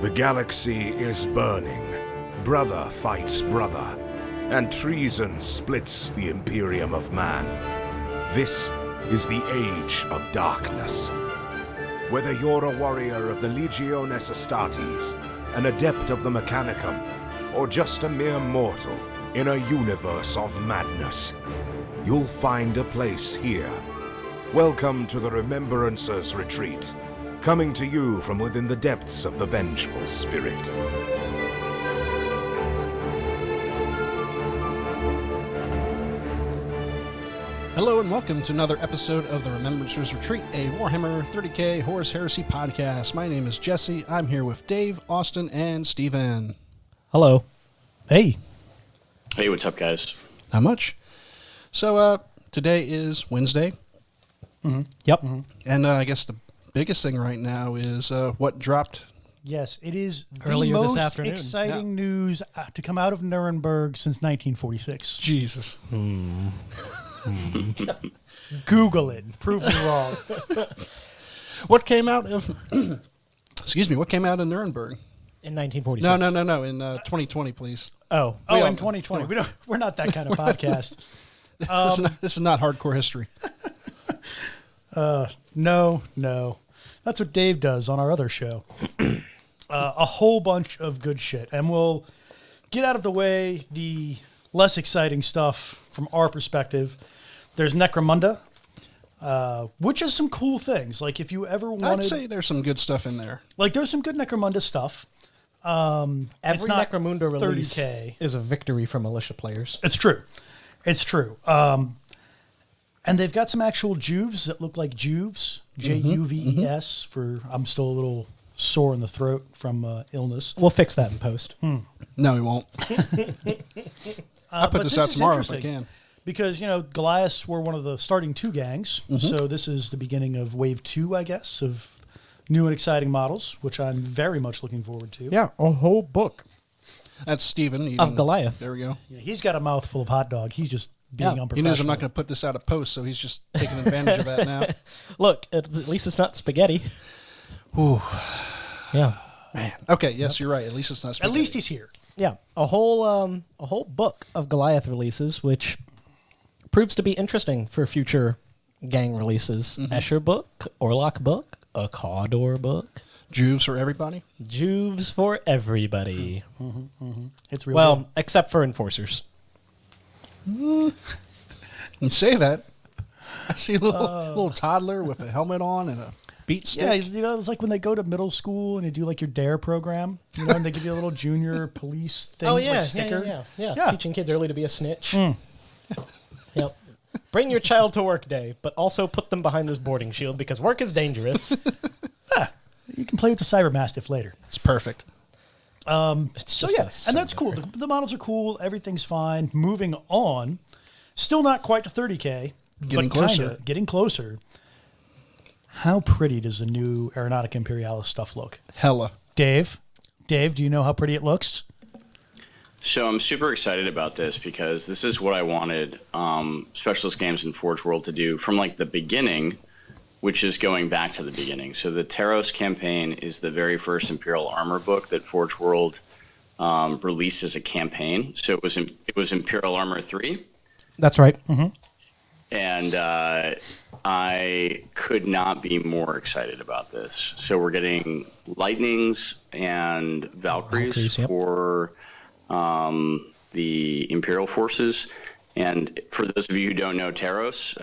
The galaxy is burning. Brother fights brother, and treason splits the Imperium of Man. This is the Age of Darkness. Whether you're a warrior of the Legio Xestobiax, an adept of the Mechanicum, or just a mere mortal in a universe of madness, you'll find a place here. Welcome to the Remembrancer's Retreat, coming to you from within the depths of the Vengeful Spirit. Hello and welcome to another episode of the Remembrancer's Retreat, a Warhammer 30k Horus Heresy podcast. My name is Jesse. I'm here with Dave, Austin, and Steven. Hello. Hey. Hey, what's up, guys? Not much. So, today is Wednesday. Mm-hmm. Yep. Mm-hmm. And I guess the biggest thing right now is what dropped. Yes, it is earlier the this most afternoon. exciting news to come out of Nuremberg since 1946. Jesus. Google it. Prove me wrong. What came out of... excuse me, what came out of Nuremberg? In 1946. No. In 2020, please. Oh. In 2020. We're not that kind of podcast. This is not hardcore history. No. That's what Dave does on our other show. A whole bunch of good shit. And we'll get out of the way the less exciting stuff from our perspective. There's Necromunda, which is some cool things. Like, if you ever wanted... I'd say there's some good stuff in there. Like, there's some good Necromunda stuff. Every Necromunda release 30K. is a victory for militia players. It's true. And they've got some actual Juves that look like Juves. Juves. I'm still a little sore in the throat from illness. We'll fix that in post. No, we won't. I'll put this out tomorrow if I can. Because, Goliaths were one of the starting two gangs. So this is the beginning of wave 2, I guess, of new and exciting models, which I'm very much looking forward to. Yeah, a whole book. That's Steven. Of Goliath. There we go. Yeah, he's got a mouthful of hot dog. He's just being unprofessional. He knows I'm not going to put this out of post, so he's just taking advantage of that now. Look, at least it's not spaghetti. Ooh. Yeah. Man. Okay, yes, you're right. At least it's not spaghetti. At least he's here. Yeah, a whole book of Goliath releases, which proves to be interesting for future gang releases. Escher book, Orlok book, a Cawdor book. Juves for everybody? Juves for everybody. It's real Well, good. except for enforcers. You say that. I see a little toddler with a helmet on and a beat stick. Yeah, it's like when they go to middle school and you do like your DARE program, and they give you a little junior police thing. Oh, yeah, sticker. yeah. Teaching kids early to be a snitch. Yep. Bring your child to work day, but also put them behind this boarding shield because work is dangerous. You can play with the Cyber Mastiff later. It's perfect. It's just and that's cool. The models are cool. Everything's fine. Moving on. Still not quite to 30K. Getting but closer. Getting closer. How pretty does the new Aeronautica Imperialis stuff look? Hella. Dave, do you know how pretty it looks? So I'm super excited about this because this is what I wanted Specialist Games and Forge World to do from like the beginning, which is going back to the beginning. So the Taros campaign is the very first Imperial Armor book that Forge World released as a campaign. So it was Imperial Armor 3. That's right. And I could not be more excited about this. So we're getting Lightnings and Valkyries yep. for the Imperial forces. And for those of you who don't know Taros,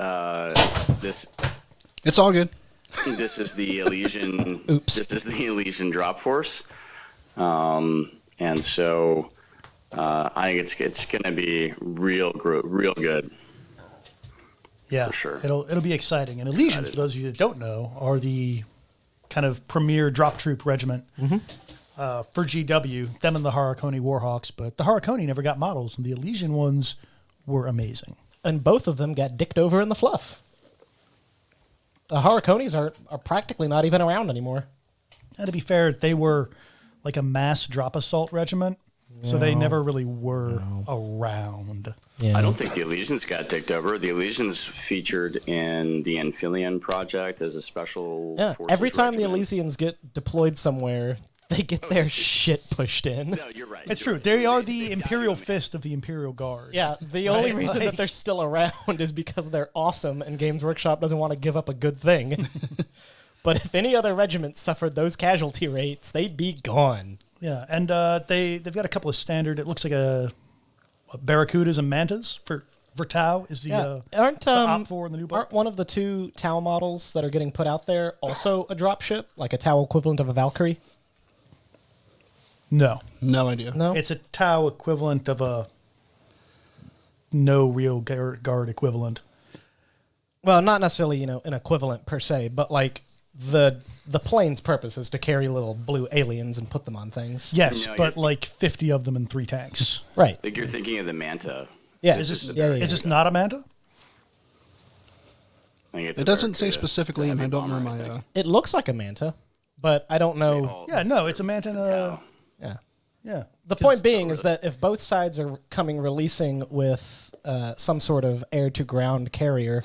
It's all good. this is the Elysian. Oops. This is the Elysian drop force. And so I think it's going to be real good. Yeah, For sure. It'll be exciting. And Elysians, for those of you that don't know, are the kind of premier drop troop regiment for GW. Them and the Harakoni Warhawks, but the Harakoni never got models, and the Elysian ones were amazing. And both of them got dicked over in the fluff. The Harakonis are practically not even around anymore. And to be fair, they were like a mass drop assault regiment, so they never really were around. Yeah. I don't think the Elysians got dicked over. The Elysians featured in the Amphilean project as a special forces Every time the regiment. Elysians get deployed somewhere, They get their shit pushed in. No, you're right. It's you're true. right. They are the They gotta Imperial do it. Fist of the Imperial Guard. Yeah, the only Right, reason like- that they're still around is because they're awesome and Games Workshop doesn't want to give up a good thing. But if any other regiment suffered those casualty rates, they'd be gone. Yeah, and they've got a couple of standard. It looks like a barracudas and mantas for Tau is the aren't the op for in the new book. aren't one of the 2 Tau models that are getting put out there also a dropship, like a Tau equivalent of a Valkyrie? No, No idea. No, it's a Tau equivalent of a no real guard equivalent. well, not necessarily an equivalent per se, but like the plane's purpose is to carry little blue aliens and put them on things. Yes, No, but you're- like 50 of them in 3 tanks. Right. I think you're thinking of the Manta. Yeah. Is this yeah. is this not a manta? I think it's It a doesn't say Barracuda. specifically, It's a and I heavy don't know bomber, I my. think. It looks like a manta, but I don't They know. all- Yeah, no, it's a manta. it's a Tau. Yeah. Yeah. The point being is that if both sides are releasing with some sort of air-to-ground carrier,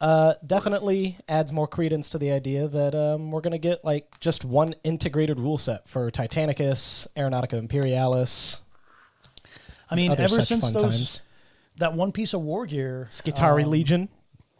definitely adds more credence to the idea that we're going to get like just one integrated rule set for Titanicus, Aeronautica Imperialis. I mean, other ever such since fun those times. that one piece of war gear, Skitarii Legion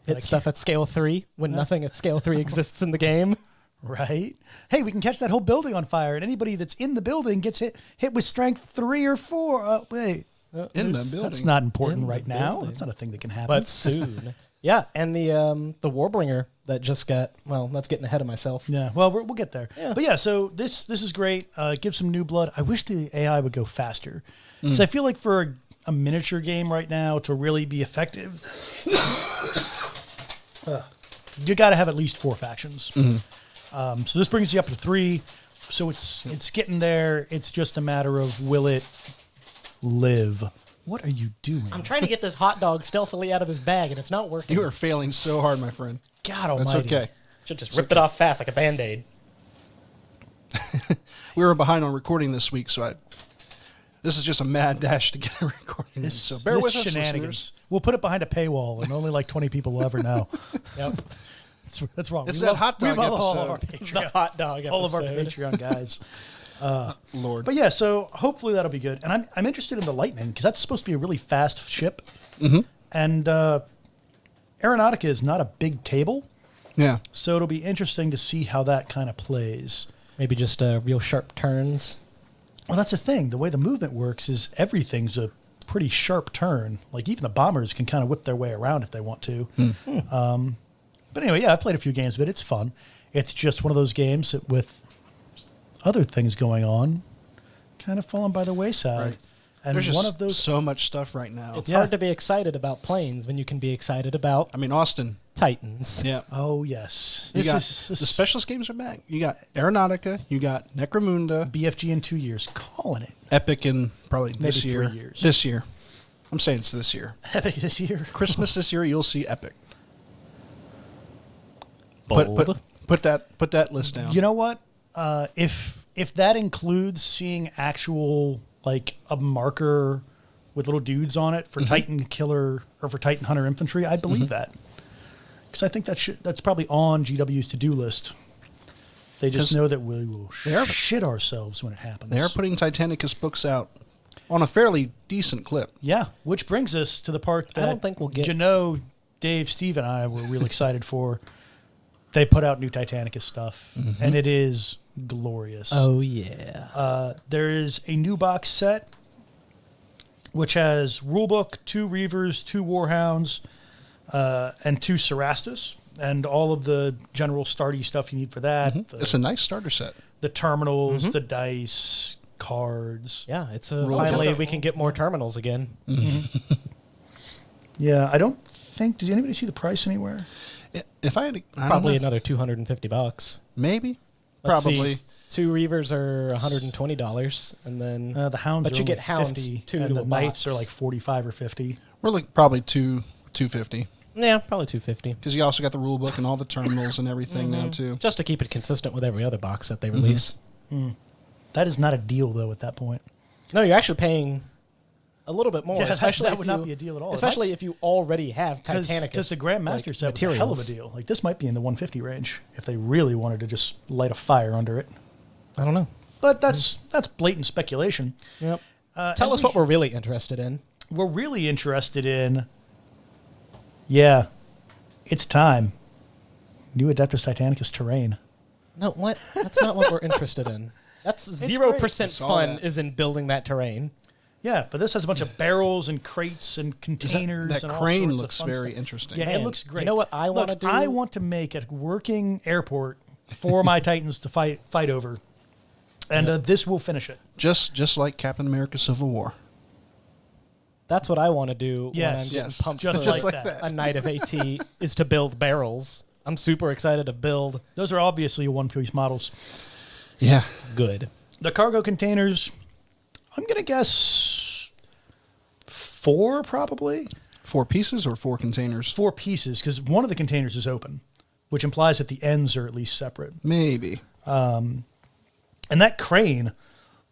I hit stuff at scale 3 when nothing at scale 3 exists in the game. right? Hey, we can catch that whole building on fire, and anybody that's in the building gets hit with strength 3 or 4. Wait, In the building. that's not important In the right now. building. That's not a thing that can happen. But soon. Yeah, and the Warbringer that just got, well, that's getting ahead of myself. yeah, well, we'll get there. Yeah. But yeah, so this is great. Give some new blood. I wish the AI would go faster, because I feel like for a miniature game right now to really be effective, you got to have at least 4 factions. So this brings you up to 3. So it's getting there. It's just a matter of will it live? What are you doing? I'm trying to get this hot dog stealthily out of this bag, and it's not working. You are failing so hard, my friend. God almighty. That's okay. Should just ripped it off fast like a Band-Aid. We were behind on recording this week, so this is just a mad dash to get a recording. This, so bear this with us, shenanigans. listeners. We'll put it behind a paywall, and only like 20 people will ever know. Yep. That's wrong. It's We that love- hot we dog love all of episode. our The Patreon, hot dog episode. all of our Patreon guys. Lord. But yeah, so hopefully that'll be good. And I'm interested in the Lightning because that's supposed to be a really fast ship. Mm-hmm. And Aeronautica is not a big table, Yeah. so it'll be interesting to see how that kind of plays. Maybe just real sharp turns. Well, that's the thing. The way the movement works is everything's a pretty sharp turn. Like even the bombers can kind of whip their way around if they want to. But anyway, yeah, I've played a few games, but it's fun. It's just one of those games that with other things going on, kind of fallen by the wayside. Right. And There's one just of those. so much stuff right now. It's Yeah. hard to be excited about planes when you can be excited about I mean, Austin. Titans. Yeah. Oh yes, You this got is the specialist games are back. You got Aeronautica. You got Necromunda. BFG in 2 years. Calling it Epic in probably this Maybe year. 3 years. This year. I'm saying it's this year. epic this year. Christmas this year, you'll see Epic. Put that list down. You know what? If that includes seeing actual like a marker with little dudes on it for Titan Killer or for Titan Hunter Infantry, I believe that because I think that's probably on GW's to do list. They just 'Cause know that we will they are- shit ourselves when it happens. They are putting Titanicus books out on a fairly decent clip. Yeah, which brings us to the part that I don't think we'll get- Dave, Steve, and I were real excited for. They put out new Titanicus stuff, and it is glorious. Oh, yeah. There is a new box set, which has rulebook, 2 Reavers, 2 Warhounds, and 2 Cerastus, and all of the general starty stuff you need for that. It's a nice starter set. The terminals, the dice, cards. Yeah, it's Rules finally of- we can get more terminals again. Yeah, I don't think. Did anybody see the price anywhere? If I had, Probably know. another $250. Maybe, Let's probably. see. 2 Reavers are $120, and then The hounds, but are you only get hounds 50, two and to the a knights box. are like 45 or 50. We're like probably 250 yeah, probably 250. because you also got the rule book and all the terminals and everything now too. Just to keep it consistent with every other box that they release. That is not a deal though. At that point, No, you're actually paying a little bit more, Yeah, especially that if would you- not be a deal at all. It Especially if you already have Titanicus. because the Grandmaster like, set was a hell of a materials. deal. Like this might be in the 150 range if they really wanted to just light a fire under it. I don't know. But that's blatant speculation. Yep. Tell us what we're really interested in. We're really interested in, yeah, it's time. New Adeptus Titanicus terrain. No, what? That's not what we're interested in. That's 0% Saw fun that. is in building that terrain. Yeah, but this has a bunch of barrels and crates and containers. That and all crane sorts looks of fun very stuff. interesting. Yeah, Man, it looks great. you know what I wanna Look, do? I want to make a working airport for my Titans to fight over, and this will finish it. Just like Captain America: Civil War. That's what I want to do when I'm Yes, getting yes. pumped Just for like like that. a night of AT is to build barrels. I'm super excited to build Those are obviously one-piece models. Yeah. good. The cargo containers, I'm going to guess 4 probably. 4 pieces or 4 containers? 4 pieces, because one of the containers is open, which implies that the ends are at least separate. Maybe. And that crane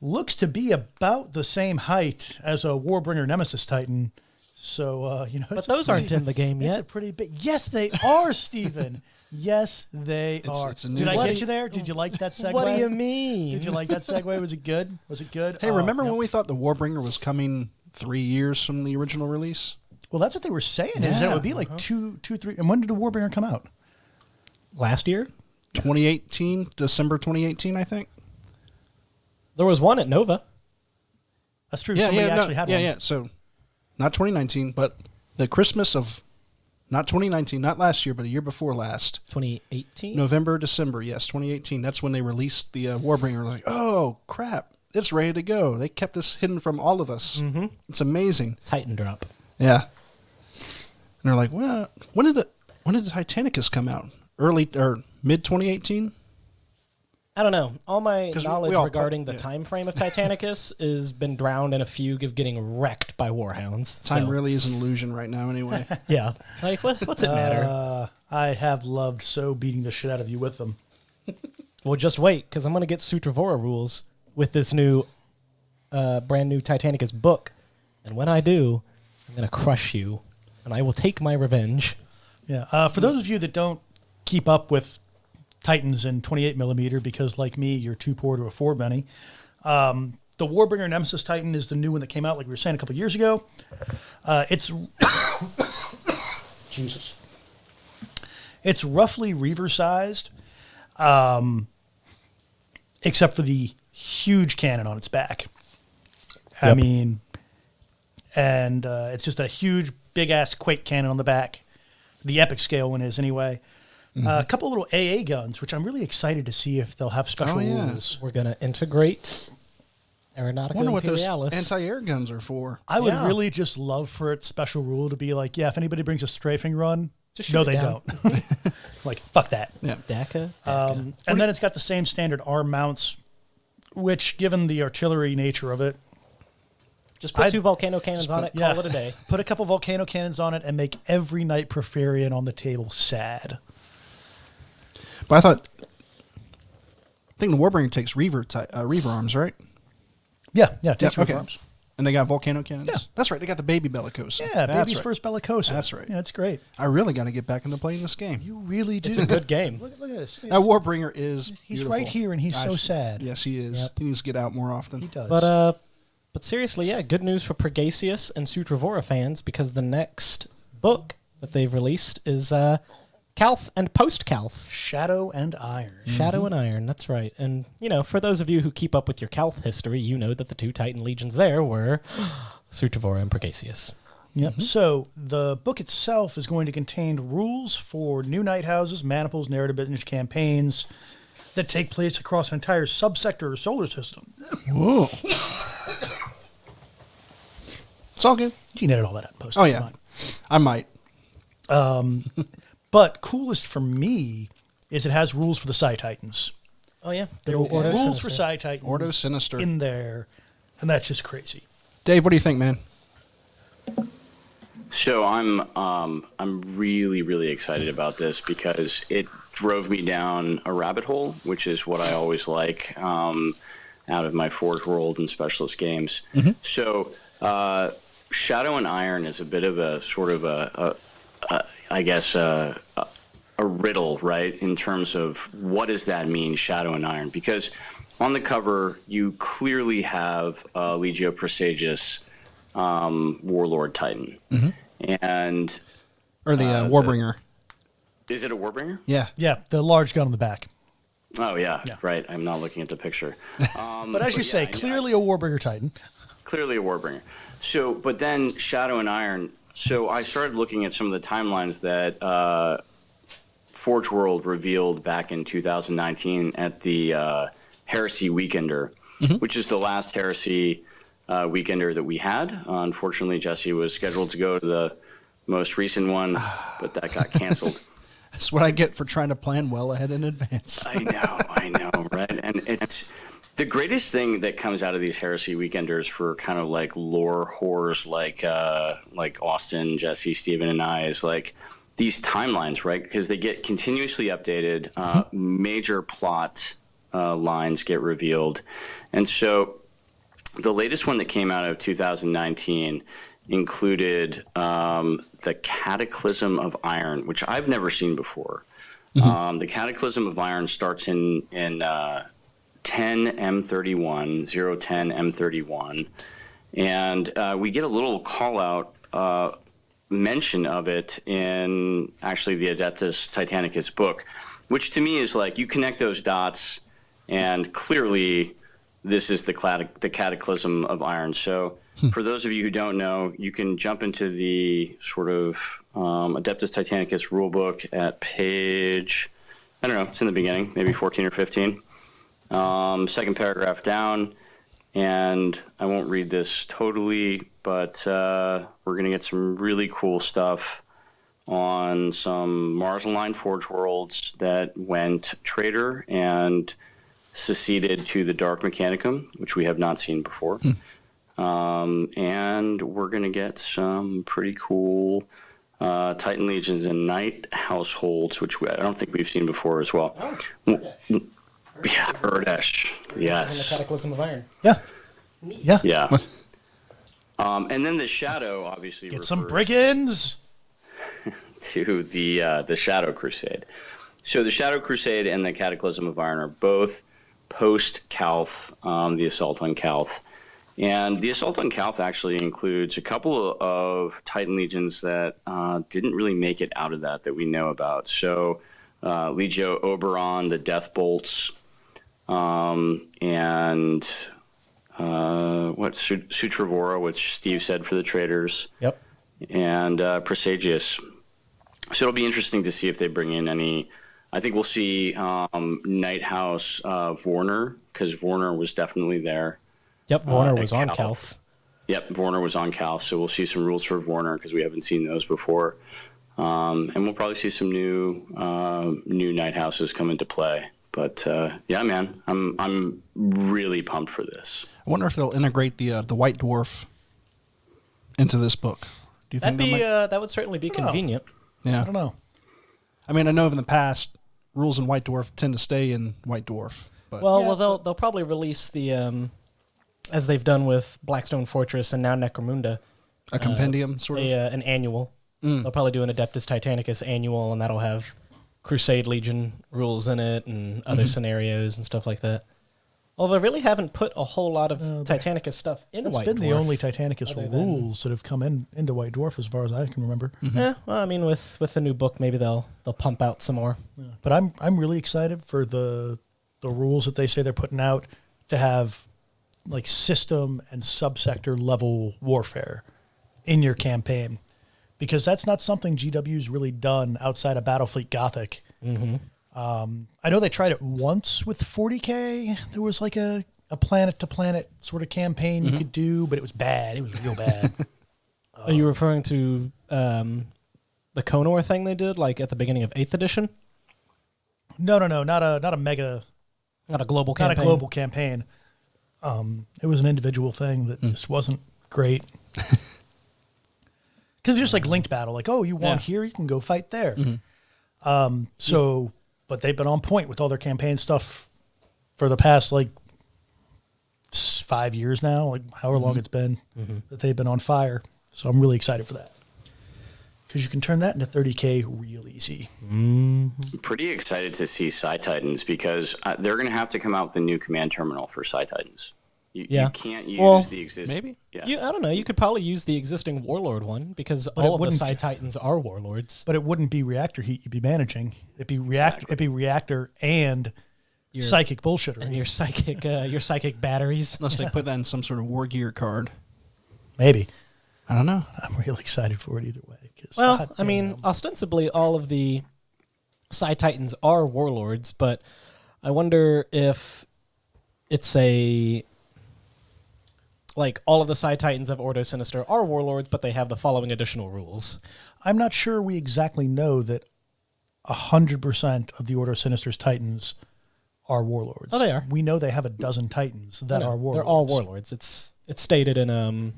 looks to be about the same height as a Warbringer Nemesis Titan. So, But those aren't in the game It's yet. a pretty big. Yes, they are, Stephen. Yes, they are. it's a new Did I one. get you there? Did you like that segue? What do you mean? Did you like that segue? Was it good? Was it good? Hey, remember when we thought the Warbringer was coming 3 years from the original release? Well, that's what they were saying. Is that it would be like 2, 3. And when did the Warbringer come out? Last year? 2018, December 2018, I think. There was one at Nova. That's true. Somebody actually had one. Yeah. So, not 2019, but the Christmas of, not 2019, not last year, but a year before last. 2018? November, December, yes, 2018. That's when they released the Warbringer. Like, oh, crap, it's ready to go. They kept this hidden from all of us. Mm-hmm. It's amazing. Titan drop. Yeah. And they're like, well, when did the Titanicus come out? Early or mid 2018? I don't know. All my 'Cause knowledge we all regarding the yeah. time frame of Titanicus has been drowned in a fugue of getting wrecked by warhounds. Time so, really is an illusion right now, anyway. Yeah. Like, what's it matter? I have loved so beating the shit out of you with them. Well, just wait, because I'm going to get Sutravora rules with this new, brand new Titanicus book. And when I do, I'm going to crush you, and I will take my revenge. Yeah. For those of you that don't keep up with Titans in 28mm, because like me, you're too poor to afford many. The Warbringer Nemesis Titan is the new one that came out, like we were saying, a couple years ago. It's Jesus. It's roughly Reaver sized, except for the huge cannon on its back. I Yep. mean, and it's just a huge, big ass Quake cannon on the back. The epic scale one is anyway. A couple little AA guns, which I'm really excited to see if they'll have special rules. We're going to integrate Aeronautica I wonder what those Imperialis. anti-air guns are for. I would Yeah. really just love for its special rule to be like, yeah, if anybody brings a strafing run, Just shoot no, it they down. don't. Like, fuck that. Yeah. DACA? And then it's got the same standard arm mounts, which, given the artillery nature of it, Just put I'd- 2 volcano cannons on it, yeah. call it a day. Put a couple volcano cannons on it and make every Knight Porphyrian on the table sad. But I think the Warbringer takes Reaver arms, right? Yeah, it takes okay. arms. And they got volcano cannons? Yeah. That's right. They got the baby Bellicosa. Yeah, That's baby's right. first Bellicosa. That's right. Yeah, it's great. I really got to get back into playing this game. You really do. It's a good game. Look at this. That Warbringer is He's beautiful. right here, and he's so sad. Yes, he is. Yep. He needs to get out more often. He does. But seriously, yeah, good news for Pregasius and Sutravora fans, because the next book that they've released is Calth and Post-Calth. Shadow and Iron. Shadow and Iron, that's right. And, for those of you who keep up with your Calth history, you know that the 2 Titan legions there were Sutravora and Pregasius. Yep. So the book itself is going to contain rules for new night houses, maniples, narrative binge campaigns that take place across an entire subsector or solar system. Whoa. It's all good. You can edit all that out in post. Oh, It's yeah. fine. I might. But coolest for me is it has rules for the Psi Titans. Oh, yeah. There Good are old rules for Sinister. Psi Titans Ordo Sinister. in there, and that's just crazy. Dave, what do you think, man? So I'm really, really excited about this because it drove me down a rabbit hole, which is what I always like out of my Forge World and Specialist games. Mm-hmm. So Shadow and Iron is a bit of a sort of a riddle, right? In terms of what does that mean, Shadow and Iron? Because on the cover, you clearly have Legio Praesagius, Warlord Titan. And... Or the Warbringer. Is it a Warbringer? Yeah. Yeah, the large gun on the back. Oh, yeah, right. I'm not looking at the picture. But as you say, clearly a Warbringer Titan. Clearly a Warbringer. So, but then Shadow and Iron. So I started looking at some of the timelines that Forge World revealed back in 2019 at the Heresy Weekender, which is the last Heresy Weekender that we had. Unfortunately, Jesse was scheduled to go to the most recent one, but that got canceled. That's what I get for trying to plan well ahead in advance. I know, right? And it's the greatest thing that comes out of these Heresy Weekenders for kind of like lore whores like Austin, Jesse, Steven, and I is like these timelines, right? Because they get continuously updated. Major plot lines get revealed. And so the latest one that came out of 2019 included the Cataclysm of Iron, which I've never seen before. The Cataclysm of Iron starts in 10M31, 010M31, and we get a little call-out mention of it in actually the Adeptus Titanicus book, which to me is like you connect those dots, and clearly this is the Cataclysm of Iron. So for those of you who don't know, you can jump into the sort of Adeptus Titanicus rulebook at page, I don't know, it's in the beginning, maybe 14 or 15. Second paragraph down, and I won't read this totally, but we're going to get some really cool stuff on some Mars Aligned Forge Worlds that went traitor and seceded to the Dark Mechanicum, which we have not seen before. And we're going to get some pretty cool Titan Legions and Knight households, which I don't think we've seen before as well. Yeah, Urdesh. Yes. And the Cataclysm of Iron. Yeah. And then the Shadow obviously Get some refers break-ins to the Shadow Crusade. So the Shadow Crusade and the Cataclysm of Iron are both post-Calth, the Assault on Calth. And the Assault on Calth actually includes a couple of Titan Legions that didn't really make it out of that we know about. So Legio Oberon, the Death Bolts, and Sutravora, which Steve said for the traders. Yep. And Praesagius. So it'll be interesting to see if they bring in any. I think we'll see Night House Vorner, because Vorner was definitely there. Yep, Vorner was on Calth. Yep, Vorner was on Calth, so we'll see some rules for Vorner because we haven't seen those before. And we'll probably see some new Night Houses come into play. But yeah, man, I'm really pumped for this. I wonder if they'll integrate the White Dwarf into this book. Do you think that would certainly be convenient? Yeah, I don't know. I mean, I know in the past rules in White Dwarf tend to stay in White Dwarf. But Well, they'll probably release the as they've done with Blackstone Fortress and now Necromunda, a compendium sort of an annual. They'll probably do an Adeptus Titanicus annual, and that'll have Crusade Legion rules in it and other scenarios and stuff like that. Although they really haven't put a whole lot of Titanicus stuff in White Dwarf. That's been the only Titanicus rules that have come into White Dwarf as far as I can remember. Yeah, well, I mean, with the new book, maybe they'll pump out some more. Yeah. But I'm really excited for the rules that they say they're putting out to have like system and subsector level warfare in your campaign, because that's not something GW's really done outside of Battlefleet Gothic. I know they tried it once with 40K. There was like a planet-to-planet sort of campaign you could do, but it was bad. It was real bad. Are you referring to the Conor thing they did, like at the beginning of 8th edition? No, not a mega, Not a global campaign. not a global campaign. It was an individual thing that just wasn't great. Because it's just like linked battle. Like, oh, you want here, you can go fight there. But they've been on point with all their campaign stuff for the past, like, 5 years now, like however long it's been that they've been on fire. So I'm really excited for that. because you can turn that into 30K real easy. I'm pretty excited to see Psi Titans because they're going to have to come out with a new command terminal for Psi Titans. You can't use the existing. Maybe. Yeah. I don't know. You could probably use the existing Warlord one because all of the Psi Titans are Warlords. But it wouldn't be reactor heat you'd be managing. It'd be reactor and your psychic bullshittery. And your psychic batteries. Unless they put that in some sort of war gear card. Maybe. I don't know. I'm really excited for it either way. Well, I mean, ostensibly all of the Psi Titans are Warlords, but I wonder if it's like all of the Psi Titans of Ordo Sinister are Warlords, but they have the following additional rules. I'm not sure we exactly know that 100% of the Ordo Sinister's Titans are Warlords. Oh, they are. We know they have a dozen Titans that are Warlords. They're all Warlords. It's stated in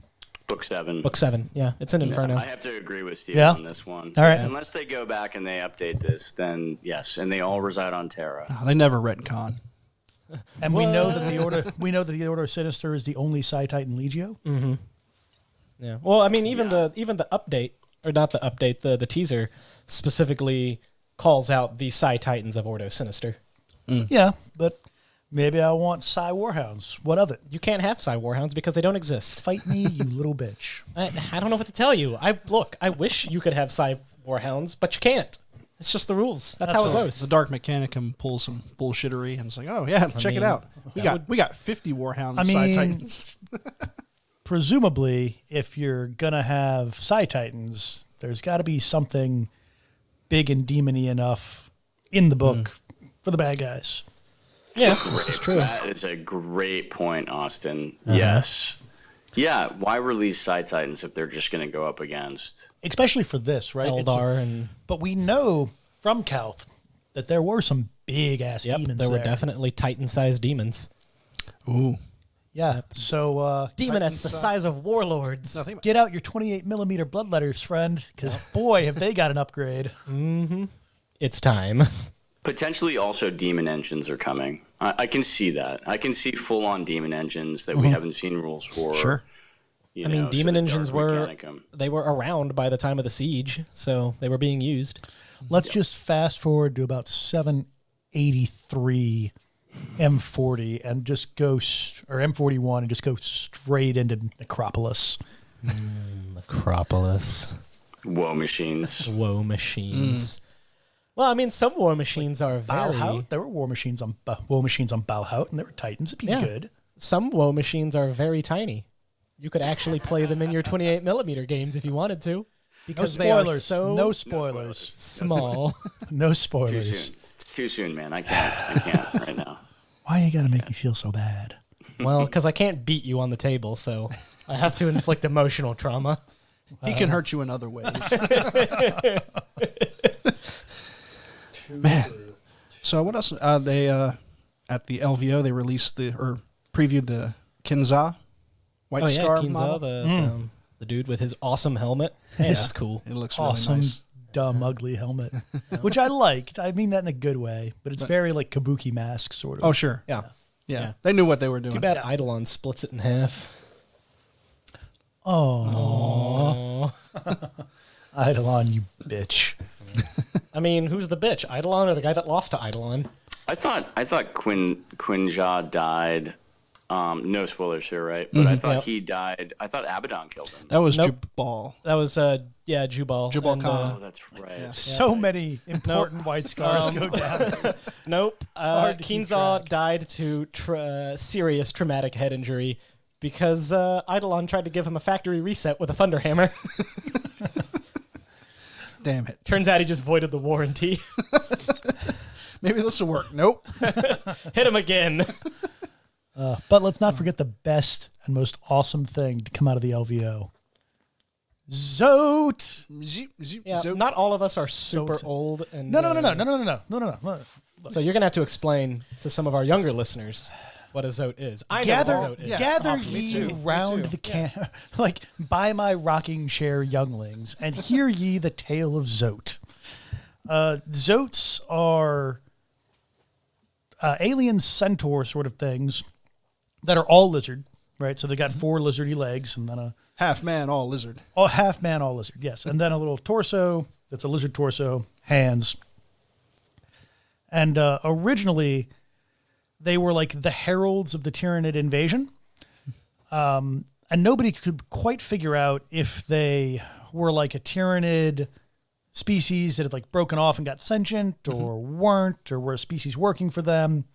Book 7. Book 7. Yeah, it's in Inferno. I have to agree with Steven on this one. All right. Unless they go back and they update this, then yes, and they all reside on Terra. They never retcon. And we know that the Ordo Sinister is the only Psi Titan Legio. Mm-hmm. Yeah. Well, I mean, even the update, or not the update, the teaser specifically calls out the Psi Titans of Ordo Sinister. Yeah, but maybe I want Psi Warhounds. What of it? You can't have Psi Warhounds because they don't exist. Fight me, you little bitch. I don't know what to tell you. I wish you could have Psi Warhounds, but you can't. It's just the rules. That's how it goes. The Dark Mechanicum pulls some bullshittery and it's like, oh yeah, check it out. We got 50 Warhounds Psi Titans. Presumably, if you're gonna have Psi Titans, there's got to be something big and demony enough in the book for the bad guys. Yeah, it's true. That is a great point, Austin. Yes. Yeah, why release Psi Titans if they're just going to go up against... Especially for this, right? Eldar But we know from Calth that there were some big-ass demons there. Were definitely Titan-sized demons. Ooh. Yeah, so... Demonettes the size of warlords. Get out your 28mm bloodletters, friend, because boy, have they got an upgrade. Mm-hmm. It's time. Potentially also demon engines are coming. I can see that. I can see full-on demon engines that we haven't seen rules for. Sure. I mean, demon engines were around by the time of the siege, so they were being used. Let's just fast forward to about 783 M40 and just go, or M41 and just go straight into Necropolis. Necropolis. Woe machines. Woe machines. Well, I mean, some war machines are very... Bauhaut? There were war machines on Bauhaut, and there were Titans. It'd be good. Some woe machines are very tiny. You could actually play them in your 28mm games if you wanted to. Because no spoilers. They are so no spoilers. Small. No spoilers. Too soon. It's too soon, man. I can't right now. Why you gotta make me feel so bad? Well, because I can't beat you on the table, so I have to inflict emotional trauma. He can hurt you in other ways. Man. So what else? They at the LVO they released previewed the Kinza White Scar Kinza, model. The dude with his awesome helmet. Yeah, that's cool. It looks awesome, really nice. Dumb, ugly helmet, which I liked. I mean that in a good way, but it's very like Kabuki mask sort of. Oh sure, yeah. They knew what they were doing. Too bad Eidolon splits it in half. Oh, Eidolon, you bitch. I mean, who's the bitch? Eidolon or the guy that lost to Eidolon? I thought Quinja died. No spoilers here, right? But I thought he died. I thought Abaddon killed him. That was Jubal. That was Jubal. Jubal Khan. Oh, that's right. Yeah. So many important white scars go down. Nope. Kinza died to serious traumatic head injury because Eidolon tried to give him a factory reset with a thunderhammer. Damn it. Turns out he just voided the warranty. Maybe this will work. Nope. Hit him again. But let's not forget the best and most awesome thing to come out of the LVO. Zote! Yeah, not all of us are super old. And No. So you're going to have to explain to some of our younger listeners what a Zote is. I know what a Zote is. Gather ye round the camp, like by my rocking chair, younglings, and hear ye the tale of Zote. Zotes are alien centaur sort of things that are all lizard, right? So they got 4 lizardy legs and then a Half man, all lizard. All half man, all lizard. Yes, and then a little torso. That's a lizard torso. Hands. And originally, they were like the heralds of the Tyranid invasion. And nobody could quite figure out if they were like a Tyranid species that had like broken off and got sentient or weren't, or were a species working for them.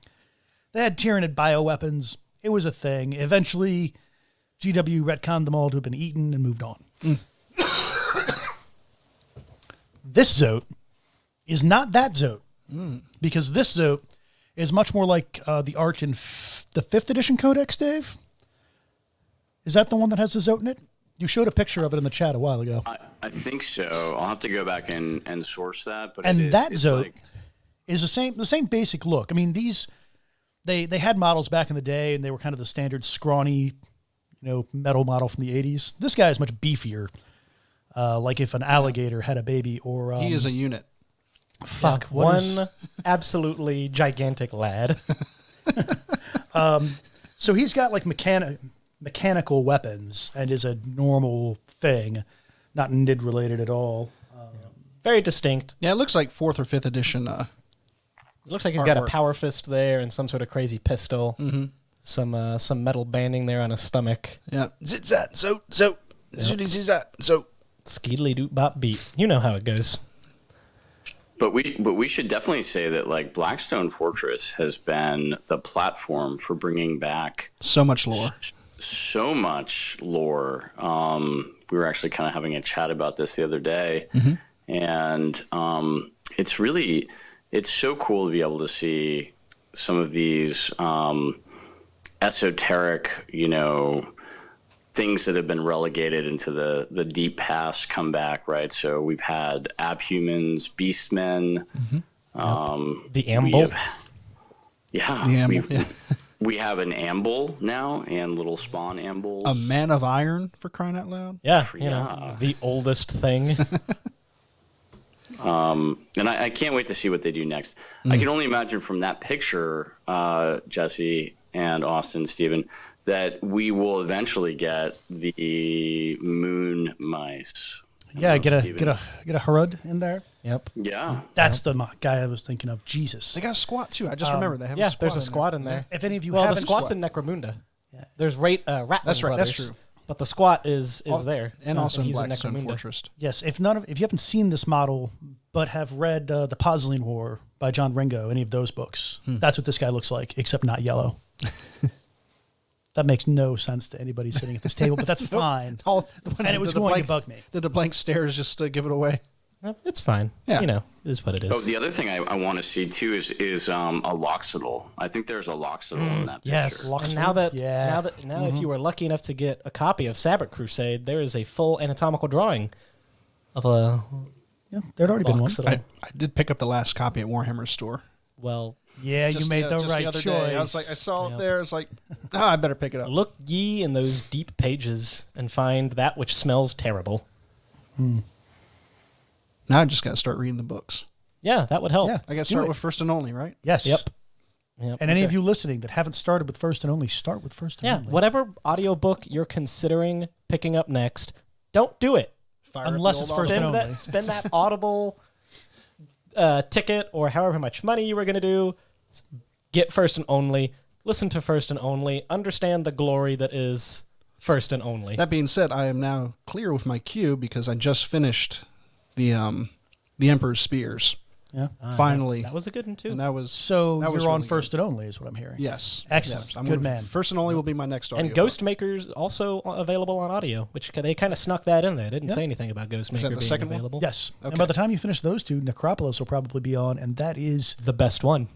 They had Tyranid bioweapons. It was a thing. Eventually, GW retconned them all to have been eaten and moved on. This Zote is not that Zote. Because this Zote is much more like the art in the 5th edition Codex, Dave. Is that the one that has the Zote in it? You showed a picture of it in the chat a while ago. I think so. I'll have to go back and source that. But And that it's Zote like, is the same basic look. I mean, these they had models back in the day, and they were kind of the standard scrawny, metal model from the 80s. This guy is much beefier. Like if an alligator had a baby, or He is a unit. fuck Yeah, what one is- absolutely gigantic lad. So he's got like mechanical weapons and is a normal thing, not NID related at all. Very distinct. Yeah, it looks like 4th or 5th edition. It looks like he's got a Artwork. power fist there and some sort of crazy pistol. Some metal banding there on his stomach. Yeah. Zit zat, zote, zote. Zooty zat, zote. Skeedly doot bop beat. You know how it goes. but we should definitely say that like Blackstone Fortress has been the platform for bringing back So much lore. so much lore. We were actually kind of having a chat about this the other day, and it's so cool to be able to see some of these esoteric, things that have been relegated into the deep past come back, right? So we've had abhumans, beastmen, The amble. The amble, yeah. We have an amble now and little spawn ambles. A man of iron, for crying out loud. Yeah, Yeah. the oldest thing. And I can't wait to see what they do next. I can only imagine from that picture, Jesse and Austin, Stephen, that we will eventually get the moon mice. Yeah, get a Steven. Harud in there. Yep. Yeah. That's the guy I was thinking of. Jesus. They got a squat, too. I just remember they have Yeah, a squat. there's a in squad in there. If any of you Well, the haven't, squat's in Necromunda. Yeah. There's Ratling That's right, that's Brothers, true. But the squat is there. And also in he's Blackstone Necromunda. Fortress. yes, if you haven't seen this model but have read the Pozzoline War by John Ringo, any of those books, that's what this guy looks like, except not yellow. That makes no sense to anybody sitting at this table, but that's fine. And it was going to bug me. Did the blank stares just give it away? Yep, it's fine. Yeah. It is what it is. Oh, the other thing I want to see too is a Loxodon. I think there's a Loxodon in that picture. Yes, And now that yeah. if you were lucky enough to get a copy of Sabbath Crusade, there is a full anatomical drawing of a Yeah, there'd already been one. Loxodon. I did pick up the last copy at Warhammer's store. Well, Yeah, you made the just right other choice. day. I was like, I saw Yep. it there. I was like, I better pick it up. look ye in those deep pages and find that which smells terrible. Now I just got to start reading the books. Yeah, that would help. Yeah. I got to Do start it. with First and Only, right? Yes. Yep. And any of you listening that haven't started with First and Only, start with First and Yeah, Only. whatever audiobook you're considering picking up next, don't do it. Fire up Unless the it's old First and Audible. Only. Spend that Audible ticket or however much money you were going to do. Get First and Only. Listen to First and Only. Understand the glory that is First and Only. That being said, I am now clear with my queue because I just finished the Emperor's Spears. Yeah. Finally. That was a good one, too. And that was So that you're was on really First and Only, is what I'm hearing. good. Yes. Excellent. Yes, I'm Good gonna- man. First and Only will be my next audio. And Ghostmaker's also available on audio, which they kind of snuck that in there. They didn't say anything about Ghostmaker the being second one? available. Yes. Okay. And by the time you finish those two, Necropolis will probably be on, and that is, The best one.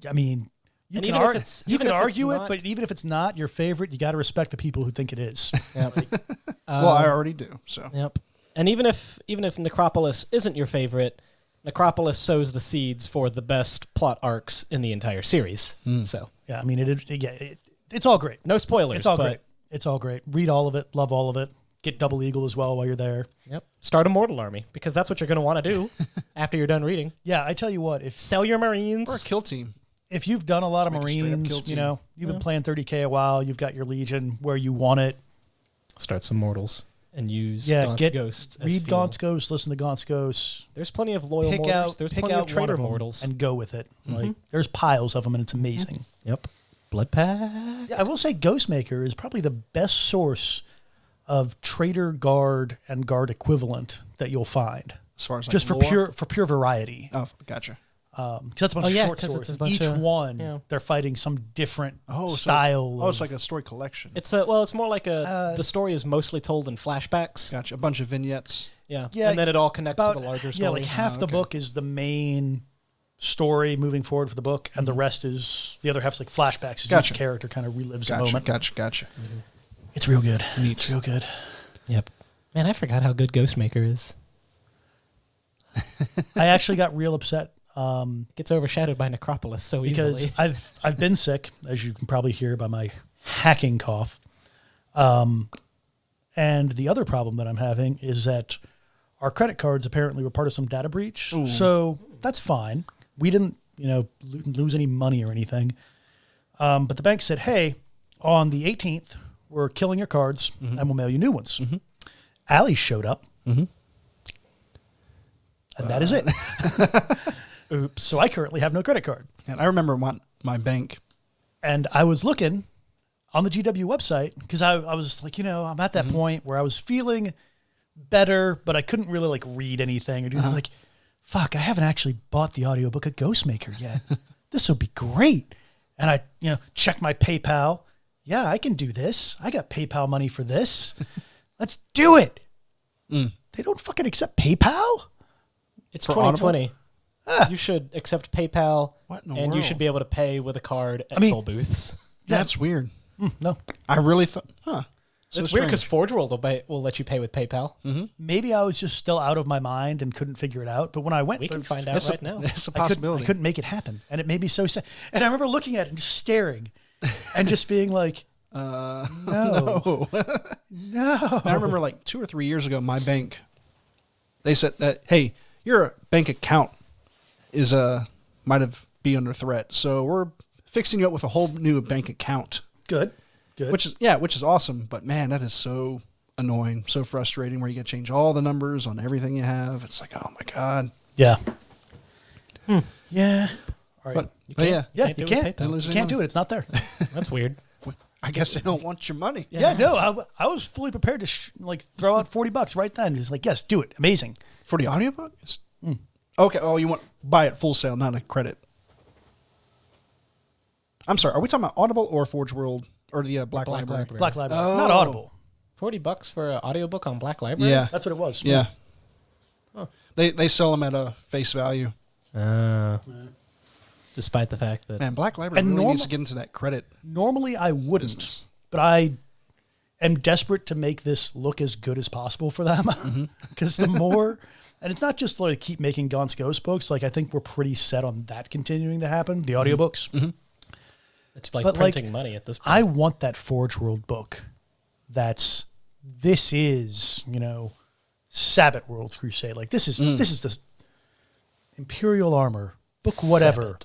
I mean, you And can, even if it's- you even can if it's argue it, not- but even if it's not your favorite, you got to respect the people who think it is. Well, I already do. So Yep. And even if Necropolis isn't your favorite, Necropolis sows the seeds for the best plot arcs in the entire series. So Yeah, I mean, it's all great. no spoilers. It's all but, great. It's all great. Read all of it. Love all of it. Get Double Eagle as well while you're there. Yep. Start a Mortal Army because that's what you're going to want to do after you're done reading. Yeah, I tell you what, if Sell your Marines. or a kill team. if you've done a lot of Just make a straight up Marines, kill you team. know, you've been playing 30K a while, you've got your Legion where you want it, Start some mortals and use Yeah, Gaunt's Ghost. As read fuel. Gaunt's Ghost, listen to Gaunt's Ghost. There's plenty of loyal Pick mortals. out, There's pick plenty out of traitor one of them mortals. and go with it. Like there's piles of them, and it's amazing. Yep. Blood Pack. Yeah, I will say Ghostmaker is probably the best source of traitor guard and guard equivalent that you'll find. As far as like Just for lore? pure variety. Oh, gotcha. Because that's a bunch Oh, of yeah, short 'cause stories. it's a bunch Each of- one, yeah. they're fighting some different Oh, style. So it's like a story collection. It's it's more like the story is mostly told in flashbacks. Gotcha. A bunch of vignettes. Yeah. Yeah, And then it all connects about, to the larger story. Yeah, like half the okay. book is the main story moving forward for the book, and the rest is the other half's like flashbacks. As Gotcha. each character kind of relives a Gotcha. moment. Gotcha. It's real good. It's real good. Yep. Man, I forgot how good Ghostmaker is. I actually got real upset Gets overshadowed by Necropolis so because easily. I've been sick, as you can probably hear by my hacking cough. And the other problem that I'm having is that our credit cards apparently were part of some data breach. So that's fine. We didn't, lose any money or anything. But the bank said, hey, on the 18th, we're killing your cards and we'll mail you new ones. Allie showed up. And that is it. Oops. So I currently have no credit card. And I remember my bank. And I was looking on the GW website because I was like, I'm at that point where I was feeling better, but I couldn't really like read anything or do. I was like, fuck, I haven't actually bought the audiobook of Ghostmaker yet. This will be great. And I, check my PayPal. Yeah, I can do this. I got PayPal money for this. Let's do it. They don't fucking accept PayPal? It's For 2020. You should accept PayPal, What in the and you world? should be able to pay with a card at mean- toll booths. That's weird. No. I really thought, huh. So It's weird because strange. Forge World will let you pay with PayPal. Maybe I was just still out of my mind and couldn't figure it out. But when I went, We can find out It's right a, now. It's a I possibility. couldn't make it happen. And it made me so sad. And I remember looking at it and just staring and just being like, no. No. No. I remember like 2 or 3 years ago, my bank, they said that, hey, your bank account is might have be under threat. So we're fixing you up with a whole new bank account. Good. Good. Which is awesome. But man, that is so annoying, so frustrating where you got to change all the numbers on everything you have. It's like, oh my God. yeah. Yeah. All right. But yeah, yeah, Can't you do it with can't. PayPal. You Losing can't money. do it. It's not there. That's weird. I guess they don't want your money. Yeah, no, I was fully prepared to throw out $40 right then. Just like, yes, do it. Amazing. For the audiobook? Okay. Oh, you want buy it full sale, not a credit. I'm sorry. Are we talking about Audible or Forge World or the Black Library? Library. Black Library. Oh. Not Audible. $40 for an audiobook on Black Library? Yeah. That's what it was. Yeah. They sell them at a face value. Despite the fact that Man, Black Library And really normal- needs to get into that credit Normally I wouldn't, business. but I am desperate to make this look as good as possible for them. Because the more, and it's not just like keep making Gaunt's Ghost books. Like I think we're pretty set on that continuing to happen. The audiobooks. it's like But, like, printing money at this point. I want that Forge World book. This is, Sabbath World's Crusade. Like this is the Imperial Armor book, whatever.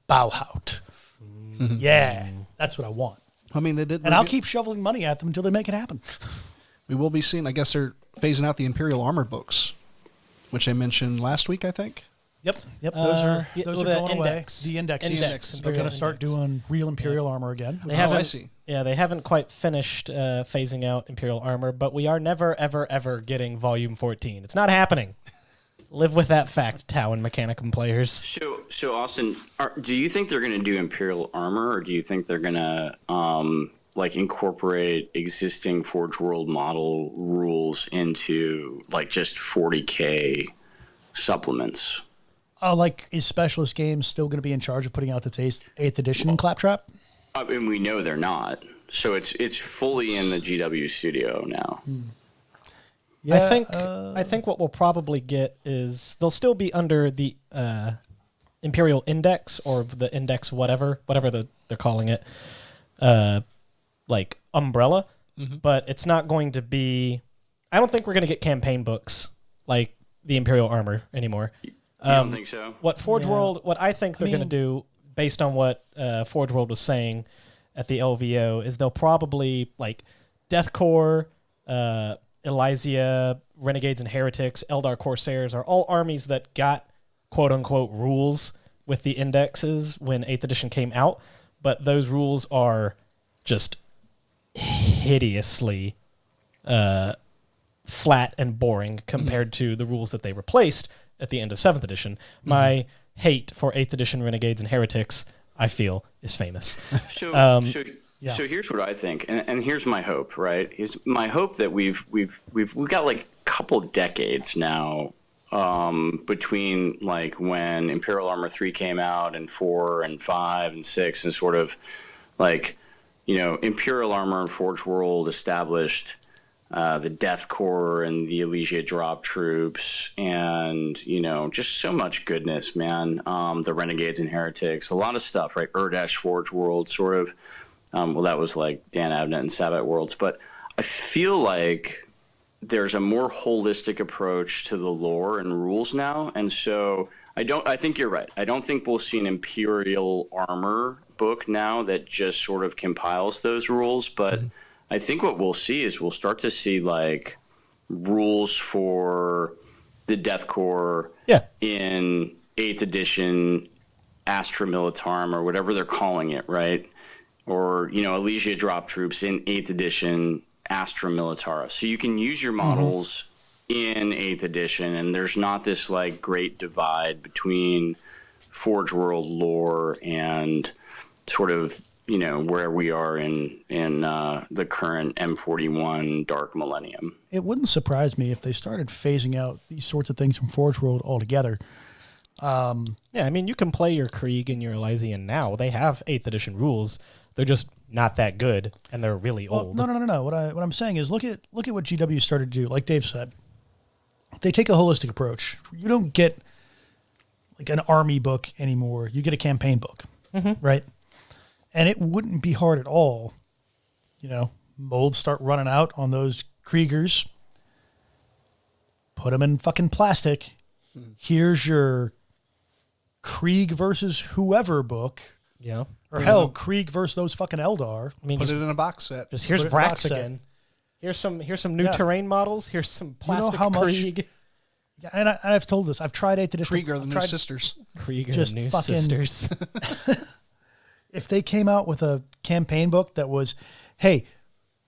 Bauhaut. Yeah, that's what I want. I mean, they did. And I'll keep shoveling money at them until they make it happen. We will be seeing. I guess they're phasing out the Imperial Armor books, which they mentioned last week. I think. Yep. Those are yeah, those well, are the going index. away. The indexes. Index, They're Imperial going to start Index. doing real Imperial armor again. They Oh, haven't, I see. Yeah, they haven't quite finished phasing out Imperial Armor, but we are never, ever, ever getting Volume 14. It's not happening. Live with that fact, Tau and Mechanicum players. So Austin, do you think they're going to do Imperial Armor, or do you think they're going to incorporate existing Forge World model rules into just 40K supplements? Is Specialist Games still going to be in charge of putting out the 8th edition Claptrap? I mean, we know they're not. So it's fully in the GW studio now. Yeah, I think what we'll probably get is they'll still be under the Imperial Index or the Index whatever they're calling it, umbrella, but it's not going to be. I don't think we're going to get campaign books like the Imperial Armor anymore. You don't think so? What Forge Yeah. World, what I think they're going to do, based on what Forge World was saying at the LVO, is they'll probably Deathcore, Elysia, Renegades and Heretics, Eldar Corsairs are all armies that got quote-unquote rules with the indexes when 8th edition came out, but those rules are just hideously flat and boring compared to the rules that they replaced at the end of 7th edition. My hate for 8th edition Renegades and Heretics, I feel, is famous. So here's what I think, and here's my hope. Right, is my hope that we've got like a couple decades now between like when Imperial Armor 3 came out and 4 and 5 and 6 and sort of like, you know, Imperial Armor and Forge World established the Death Corps and the Elysia Drop Troops and, you know, just so much goodness, man. The Renegades and Heretics, a lot of stuff, right? Urdash Forge World, sort of. Well, that was like Dan Abnett and Sabbat Worlds. But I feel like there's a more holistic approach to the lore and rules now. And so I think you're right. I don't think we'll see an Imperial Armor book now that just sort of compiles those rules. But I think what we'll see is we'll start to see like rules for the Death Corps in 8th edition Astra Militarum or whatever they're calling it, right? Or, you know, Elysia Drop Troops in 8th edition Astra Militara. So you can use your models in 8th edition, and there's not this like great divide between Forge World lore and sort of, you know, where we are in the current M41 Dark Millennium. It wouldn't surprise me if they started phasing out these sorts of things from Forge World altogether. Yeah, I mean, you can play your Krieg and your Elysian now. They have 8th edition rules. They're just not that good, and they're really old. No. What I'm saying is look at what GW started to do. Like Dave said, they take a holistic approach. You don't get like an army book anymore. You get a campaign book, right? And it wouldn't be hard at all. You know, molds start running out on those Kriegers. Put them in fucking plastic. Here's your Krieg versus whoever book. Yeah. Or hell, Krieg versus those fucking Eldar. I mean, Put it in a box set. Just here's Put it in a box Vrax set. again. Here's some new terrain models. Here's some plastic how much- Krieg. Yeah, and I've told this. I've tried 8th edition. Krieg are the I've new tried- sisters. Krieg are Just the new fucking- sisters. If they came out with a campaign book that was, hey,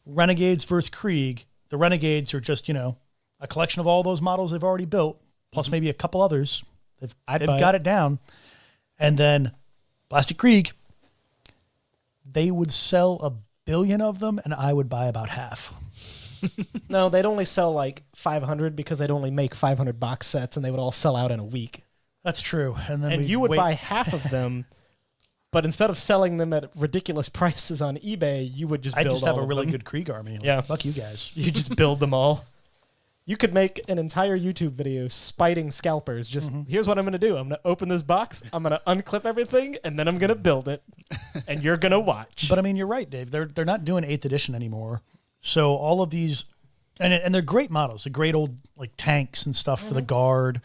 Renegades versus Krieg, the Renegades are just, you know, a collection of all those models they've already built, plus maybe a couple others. They've got it down. And then Plastic Krieg, they would sell 1 billion of them, and I would buy about half. No, they'd only sell like 500 because they'd only make 500 box sets, and they would all sell out in a week. That's true. And then And you would buy half of them, but instead of selling them at ridiculous prices on eBay, you would just I build just have all a of really them. good Krieg army. Like, Yeah. Fuck you guys. You just build them all. You could make an entire YouTube video spiting scalpers. Just here's what I'm going to do. I'm going to open this box. I'm going to unclip everything, and then I'm going to build it. And you're going to watch. But I mean, you're right, Dave. They're not doing 8th edition anymore. So all of these, and they're great models. They're great old like tanks and stuff for the guard.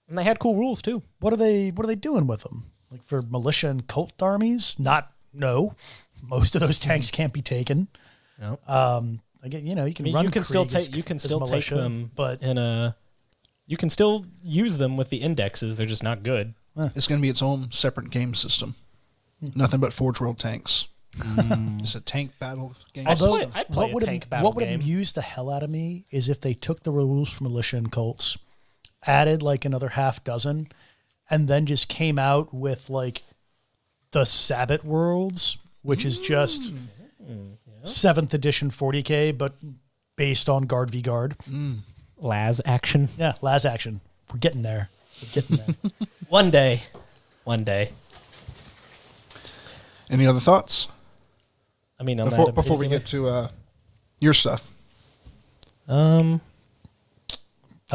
And they had cool rules too. What are they doing with them? Like for militia and cult armies? No. Most of those tanks can't be taken. No. Again, you know, you can I mean, run. you can still Krieg as- take. You can as still take militia, them, but in a. You can still use them with the indexes. They're just not good. It's going to be its own separate game system. Nothing but Forge World tanks. It's a tank battle game. although system. I'd play a tank battle what would game. amuse the hell out of me is if they took the rules for militia and cults, added like another half dozen, and then just came out with like the Sabbat Worlds, which is just 7th edition 40K, but based on Guard v Guard. Las action. Yeah, Laz action. We're getting there. One day. Any other thoughts I mean, on before that before we particular- get to your stuff? I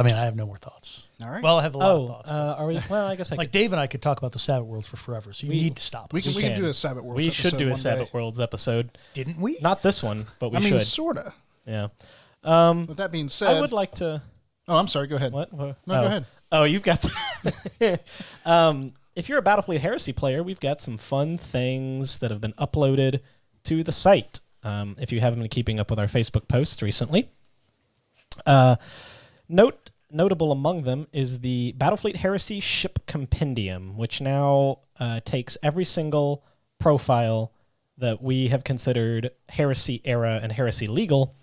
mean, I have no more thoughts. All right. Well, I have a lot of thoughts. but are we? Well, I guess I like Dave and I could talk about the Sabbath Worlds for forever, so you need to stop. we us. can do a Sabbath Worlds. we should episode do a one Sabbath day. Worlds episode. Didn't we? Not this one, but we I mean, should. sorta. Yeah. With that being said, I would like to. Oh, I'm sorry. Go ahead. What? No, go ahead. Oh, you've got. If you're a Battlefleet Heresy player, we've got some fun things that have been uploaded to the site. If you haven't been keeping up with our Facebook posts recently, Notable among them is the Battlefleet Heresy Ship Compendium, which now takes every single profile that we have considered Heresy era and Heresy legal,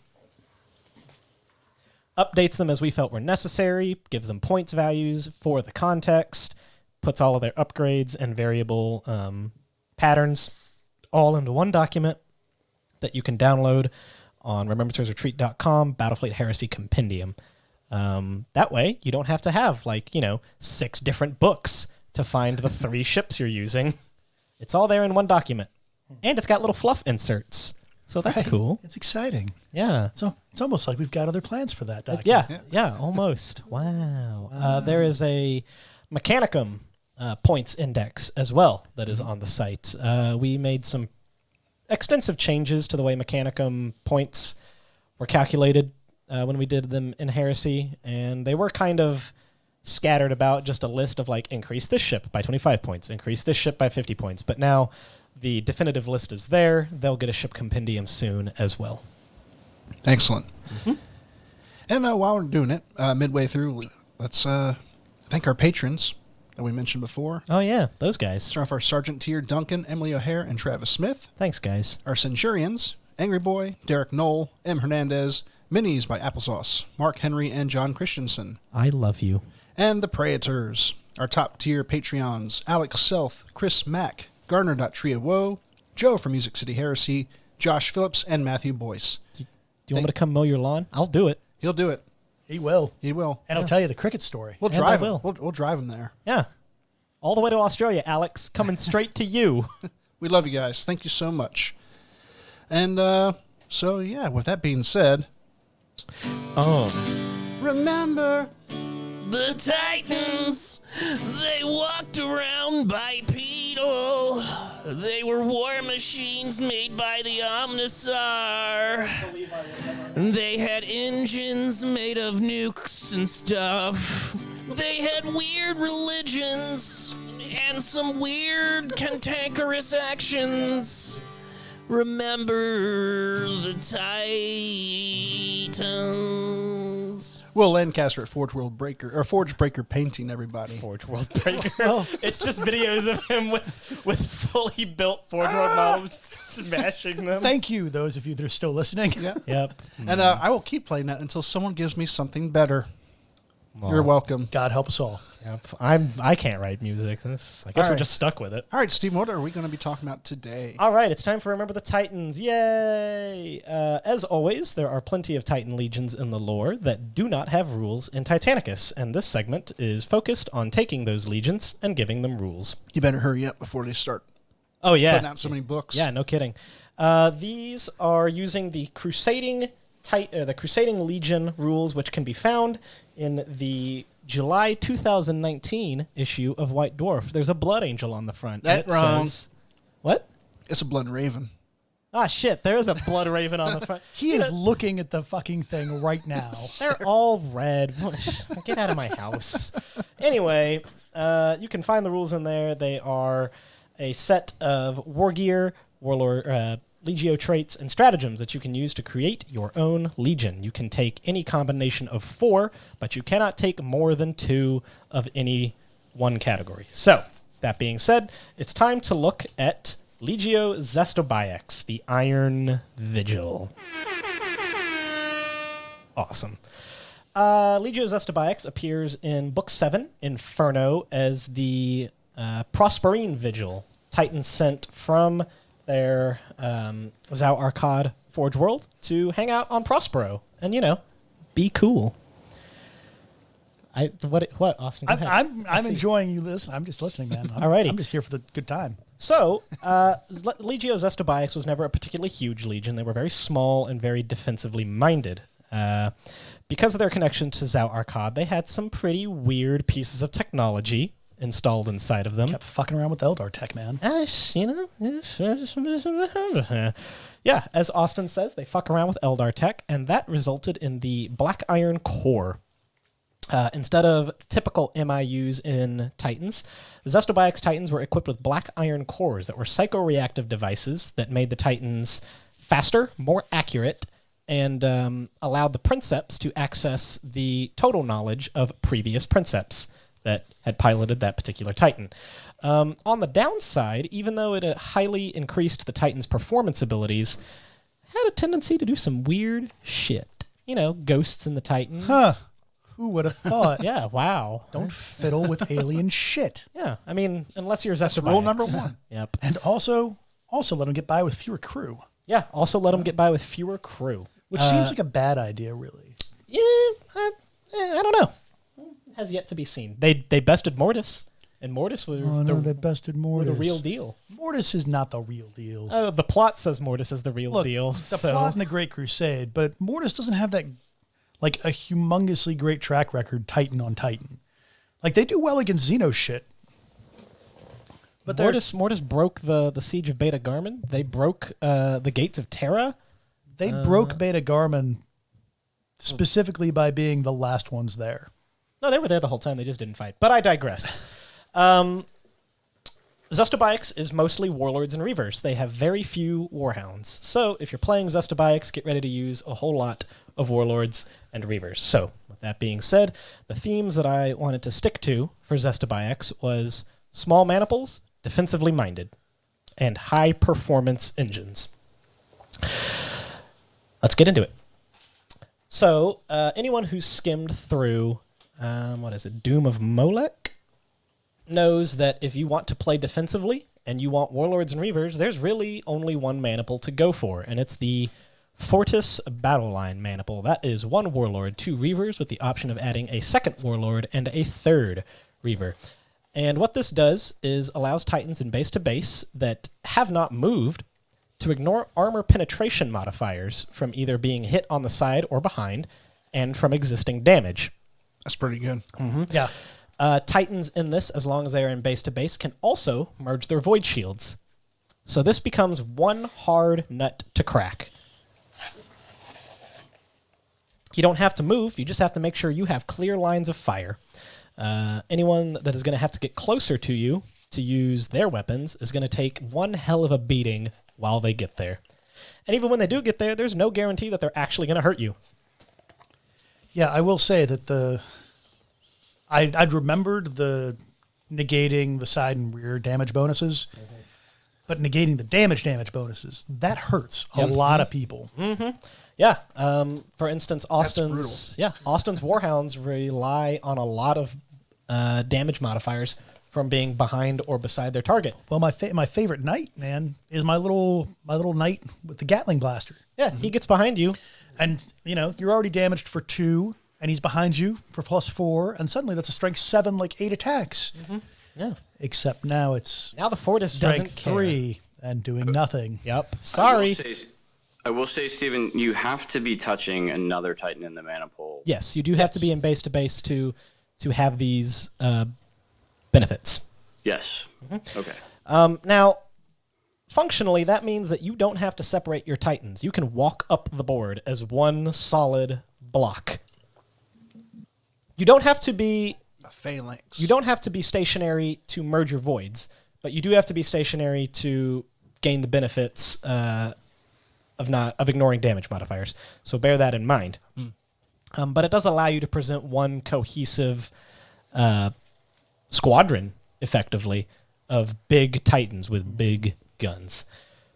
updates them as we felt were necessary, gives them points values for the context, puts all of their upgrades and variable patterns all into one document that you can download on remembrancersretreat.com, Battlefleet Heresy Compendium. That way, you don't have to have, 6 different books to find the 3 ships you're using. It's all there in one document. And it's got little fluff inserts. So that's cool. It's exciting. Yeah. So it's almost like we've got other plans for that document. Yeah, almost. Wow. There is a Mechanicum points index as well that is on the site. We made some extensive changes to the way Mechanicum points were calculated when we did them in Heresy, and they were kind of scattered about, just a list of increase this ship by 25 points, increase this ship by 50 points. But now the definitive list is there. They'll get a ship compendium soon as well. Excellent. Mm-hmm. And while we're doing it, midway through, let's thank our patrons that we mentioned before. Oh, yeah, those guys. Start off our Sergeant Tier, Duncan, Emily O'Hare, and Travis Smith. Thanks, guys. Our Centurions, Angry Boy, Derek Knoll, M. Hernandez, Minis by Applesauce, Mark Henry, and John Christensen. I love you. And the Praetors, our top tier Patreons, Alex Self, Chris Mack, Garner.Trio, Joe from Music City Heresy, Josh Phillips, and Matthew Boyce. Do you want me to come mow your lawn? I'll do it. He'll do it. He will. He will. And I'll tell you the cricket story. We'll drive him. We'll drive him there. Yeah. All the way to Australia, Alex. Coming straight to you. We love you guys. Thank you so much. And with that being said... Remember the Titans? They walked around bipedal. They were war machines made by the Omnissar. They had engines made of nukes and stuff. They had weird religions and some weird cantankerous actions. Remember the Titans. Will Lancaster at Forge Breaker Painting, everybody. Forge World Breaker. It's just videos of him with fully built Forge World models smashing them. Thank you, those of you that are still listening. Yeah. Yep. And I will keep playing that until someone gives me something better. You're welcome. God help us all. Yep. I can't write music. I guess we're just stuck with it. All right, Steve, what are we going to be talking about today? All right, it's time for Remember the Titans. Yay! As always, there are plenty of Titan legions in the lore that do not have rules in Titanicus, and this segment is focused on taking those legions and giving them rules. You better hurry up before they start putting out so many books. Yeah, no kidding. These are using the Crusading Legion rules, which can be found in the July 2019 issue of White Dwarf. There's a blood angel on the front. That's wrong. What? It's a blood raven. Ah, shit, there is a blood raven on the front. He is looking at the fucking thing right now. They're all red. Get out of my house. Anyway, you can find the rules in there. They are a set of war gear, warlord, Legio traits, and stratagems that you can use to create your own legion. You can take any combination of 4, but you cannot take more than 2 of any one category. So, that being said, it's time to look at Legio Xestobiax, the Iron Vigil. Awesome. Legio Xestobiax appears in Book 7, Inferno, as the Prosperine Vigil, Titan sent from their Zao Arcad Forge World to hang out on Prospero and, be cool. What Austin? Go ahead. I'm enjoying you listen. I'm just listening, man. Alrighty. I'm just here for the good time. So, Legio Xestobiax was never a particularly huge legion. They were very small and very defensively minded. Because of their connection to Zao Arcad, they had some pretty weird pieces of technology installed inside of them. Kept fucking around with Eldar tech, man. Yeah, as Austin says, they fuck around with Eldar tech, and that resulted in the Black Iron Core. Instead of typical MIUs in Titans, the Xestobiax Titans were equipped with Black Iron Cores that were psychoreactive devices that made the Titans faster, more accurate, and allowed the princeps to access the total knowledge of previous princeps that had piloted that particular Titan. On the downside, even though it highly increased the Titan's performance abilities, had a tendency to do some weird shit. You know, ghosts in the Titan. Huh. Who would have thought? Yeah, wow. Don't fiddle with alien shit. Yeah, I mean, unless you're Xestobiax. rule number one. Yep. And also let them get by with fewer crew, Yeah, also let them get by with fewer crew. which seems like a bad idea, really. Yeah, I don't know. Has yet to be seen. They bested Mortis, and Mortis was Oh, no, they bested were Mortis. the real deal. Mortis is not the real deal. The plot says Mortis is the real Look, deal. the so plot in the Great Crusade, but Mortis doesn't have that, like, a humongously great track record Titan on Titan. Like, they do well against Xeno shit. But they're- Mortis broke the siege of Beta Garmin. They broke the gates of Terra. they broke Beta Garmin specifically by being the last ones there. No, they were there the whole time. They just didn't fight. But I digress. Xestobiax is mostly warlords and reavers. They have very few warhounds. So if you're playing Xestobiax, get ready to use a whole lot of warlords and reavers. So with that being said, the themes that I wanted to stick to for Xestobiax was small maniples, defensively minded, and high performance engines. Let's get into it. So anyone who's skimmed through Doom of Molech knows that if you want to play defensively and you want warlords and reavers, there's really only one maniple to go for, and it's the Fortis Battle Line maniple. That is one warlord, 2 reavers, with the option of adding a second warlord and a third reaver. And what this does is allows Titans in base to base that have not moved to ignore armor penetration modifiers from either being hit on the side or behind and from existing damage. That's pretty good. Yeah. Titans in this, as long as they are in base to base, can also merge their void shields. So this becomes one hard nut to crack. You don't have to move, you just have to make sure you have clear lines of fire. Anyone that is going to have to get closer to you to use their weapons is going to take one hell of a beating while they get there. And even when they do get there, there's no guarantee that they're actually going to hurt you. Yeah, I will say that I'd remembered the negating the side and rear damage bonuses, but negating the damage bonuses, that hurts a lot of people. Yeah. For instance, Austin's Warhounds rely on a lot of damage modifiers from being behind or beside their target. Well, my favorite knight, man, is my little knight with the Gatling blaster. Yeah, he gets behind you. And, you're already damaged for 2, and he's behind you for +4, and suddenly that's a strength 7, like 8 attacks. Yeah. Except now it's Now the Fortis doesn't strength care. 3 and doing nothing. Yep. Sorry. I will say, Steven, you have to be touching another Titan in the maniple. Yes, you do have to be in base to base to have these benefits. Yes. Okay. Now, functionally, that means that you don't have to separate your Titans. You can walk up the board as one solid block. You don't have to be A phalanx. You don't have to be stationary to merge your voids, but you do have to be stationary to gain the benefits of ignoring damage modifiers. So bear that in mind. But it does allow you to present one cohesive squadron, effectively, of big Titans with big guns.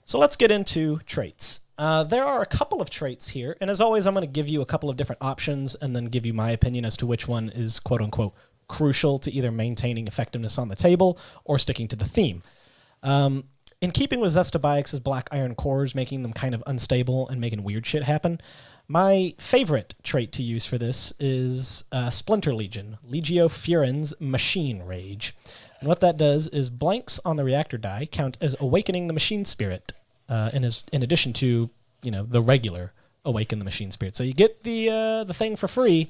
So let's get into traits. There are a couple of traits here, and as always, I'm going to give you a couple of different options and then give you my opinion as to which one is quote-unquote crucial to either maintaining effectiveness on the table or sticking to the theme. In keeping with Xestobiax's black iron cores, making them kind of unstable and making weird shit happen, my favorite trait to use for this is Splinter Legion, Legio Furin's Machine Rage. And what that does is blanks on the reactor die count as awakening the machine spirit, in addition to the regular awaken the machine spirit. So you get the thing for free,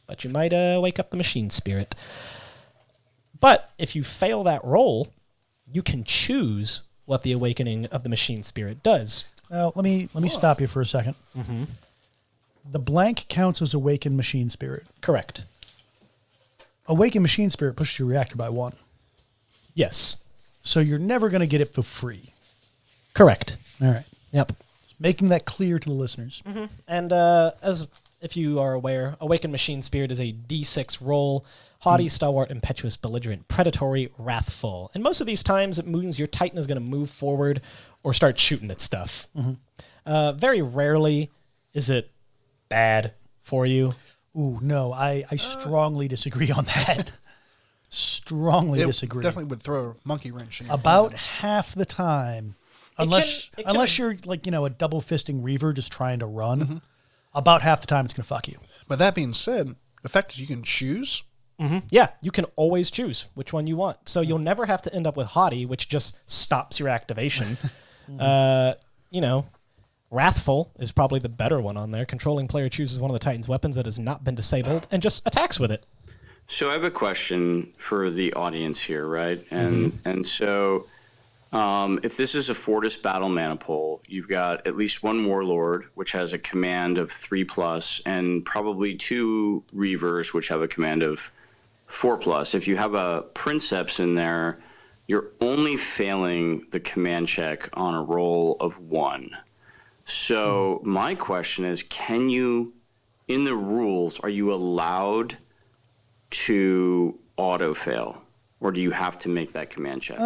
but you might wake up the machine spirit. But if you fail that roll, you can choose what the awakening of the machine spirit does. Now, let me stop you for a second. The blank counts as awakened machine spirit. Correct. Awakened machine spirit pushes your reactor by 1. Yes. So you're never going to get it for free. Correct. All right. Yep. Just Making that clear to the listeners. And as if you are aware, Awakened Machine Spirit is a D6 roll. Haughty, stalwart, impetuous, belligerent, predatory, wrathful. And most of these times it means your Titan is going to move forward or start shooting at stuff. Very rarely is it bad for you. Ooh, no, I strongly disagree on that. Strongly disagree. Definitely would throw a monkey wrench in your About plans. half the time, It unless can- you're like, a double fisting Reaver just trying to run, about half the time it's going to fuck you. But that being said, the fact that you can choose, Yeah, you can always choose which one you want. So you'll never have to end up with Haughty, which just stops your activation. Wrathful is probably the better one on there. Controlling player chooses one of the Titan's weapons that has not been disabled and just attacks with it. So I have a question for the audience here, right? And so if this is a Fortis Battle Maniple, you've got at least one Warlord, which has a command of 3+, and probably 2 Reavers, which have a command of 4+. If you have a Princeps in there, you're only failing the command check on a roll of 1. So my question is, can you, in the rules, are you allowed to auto-fail? Or do you have to make that command check?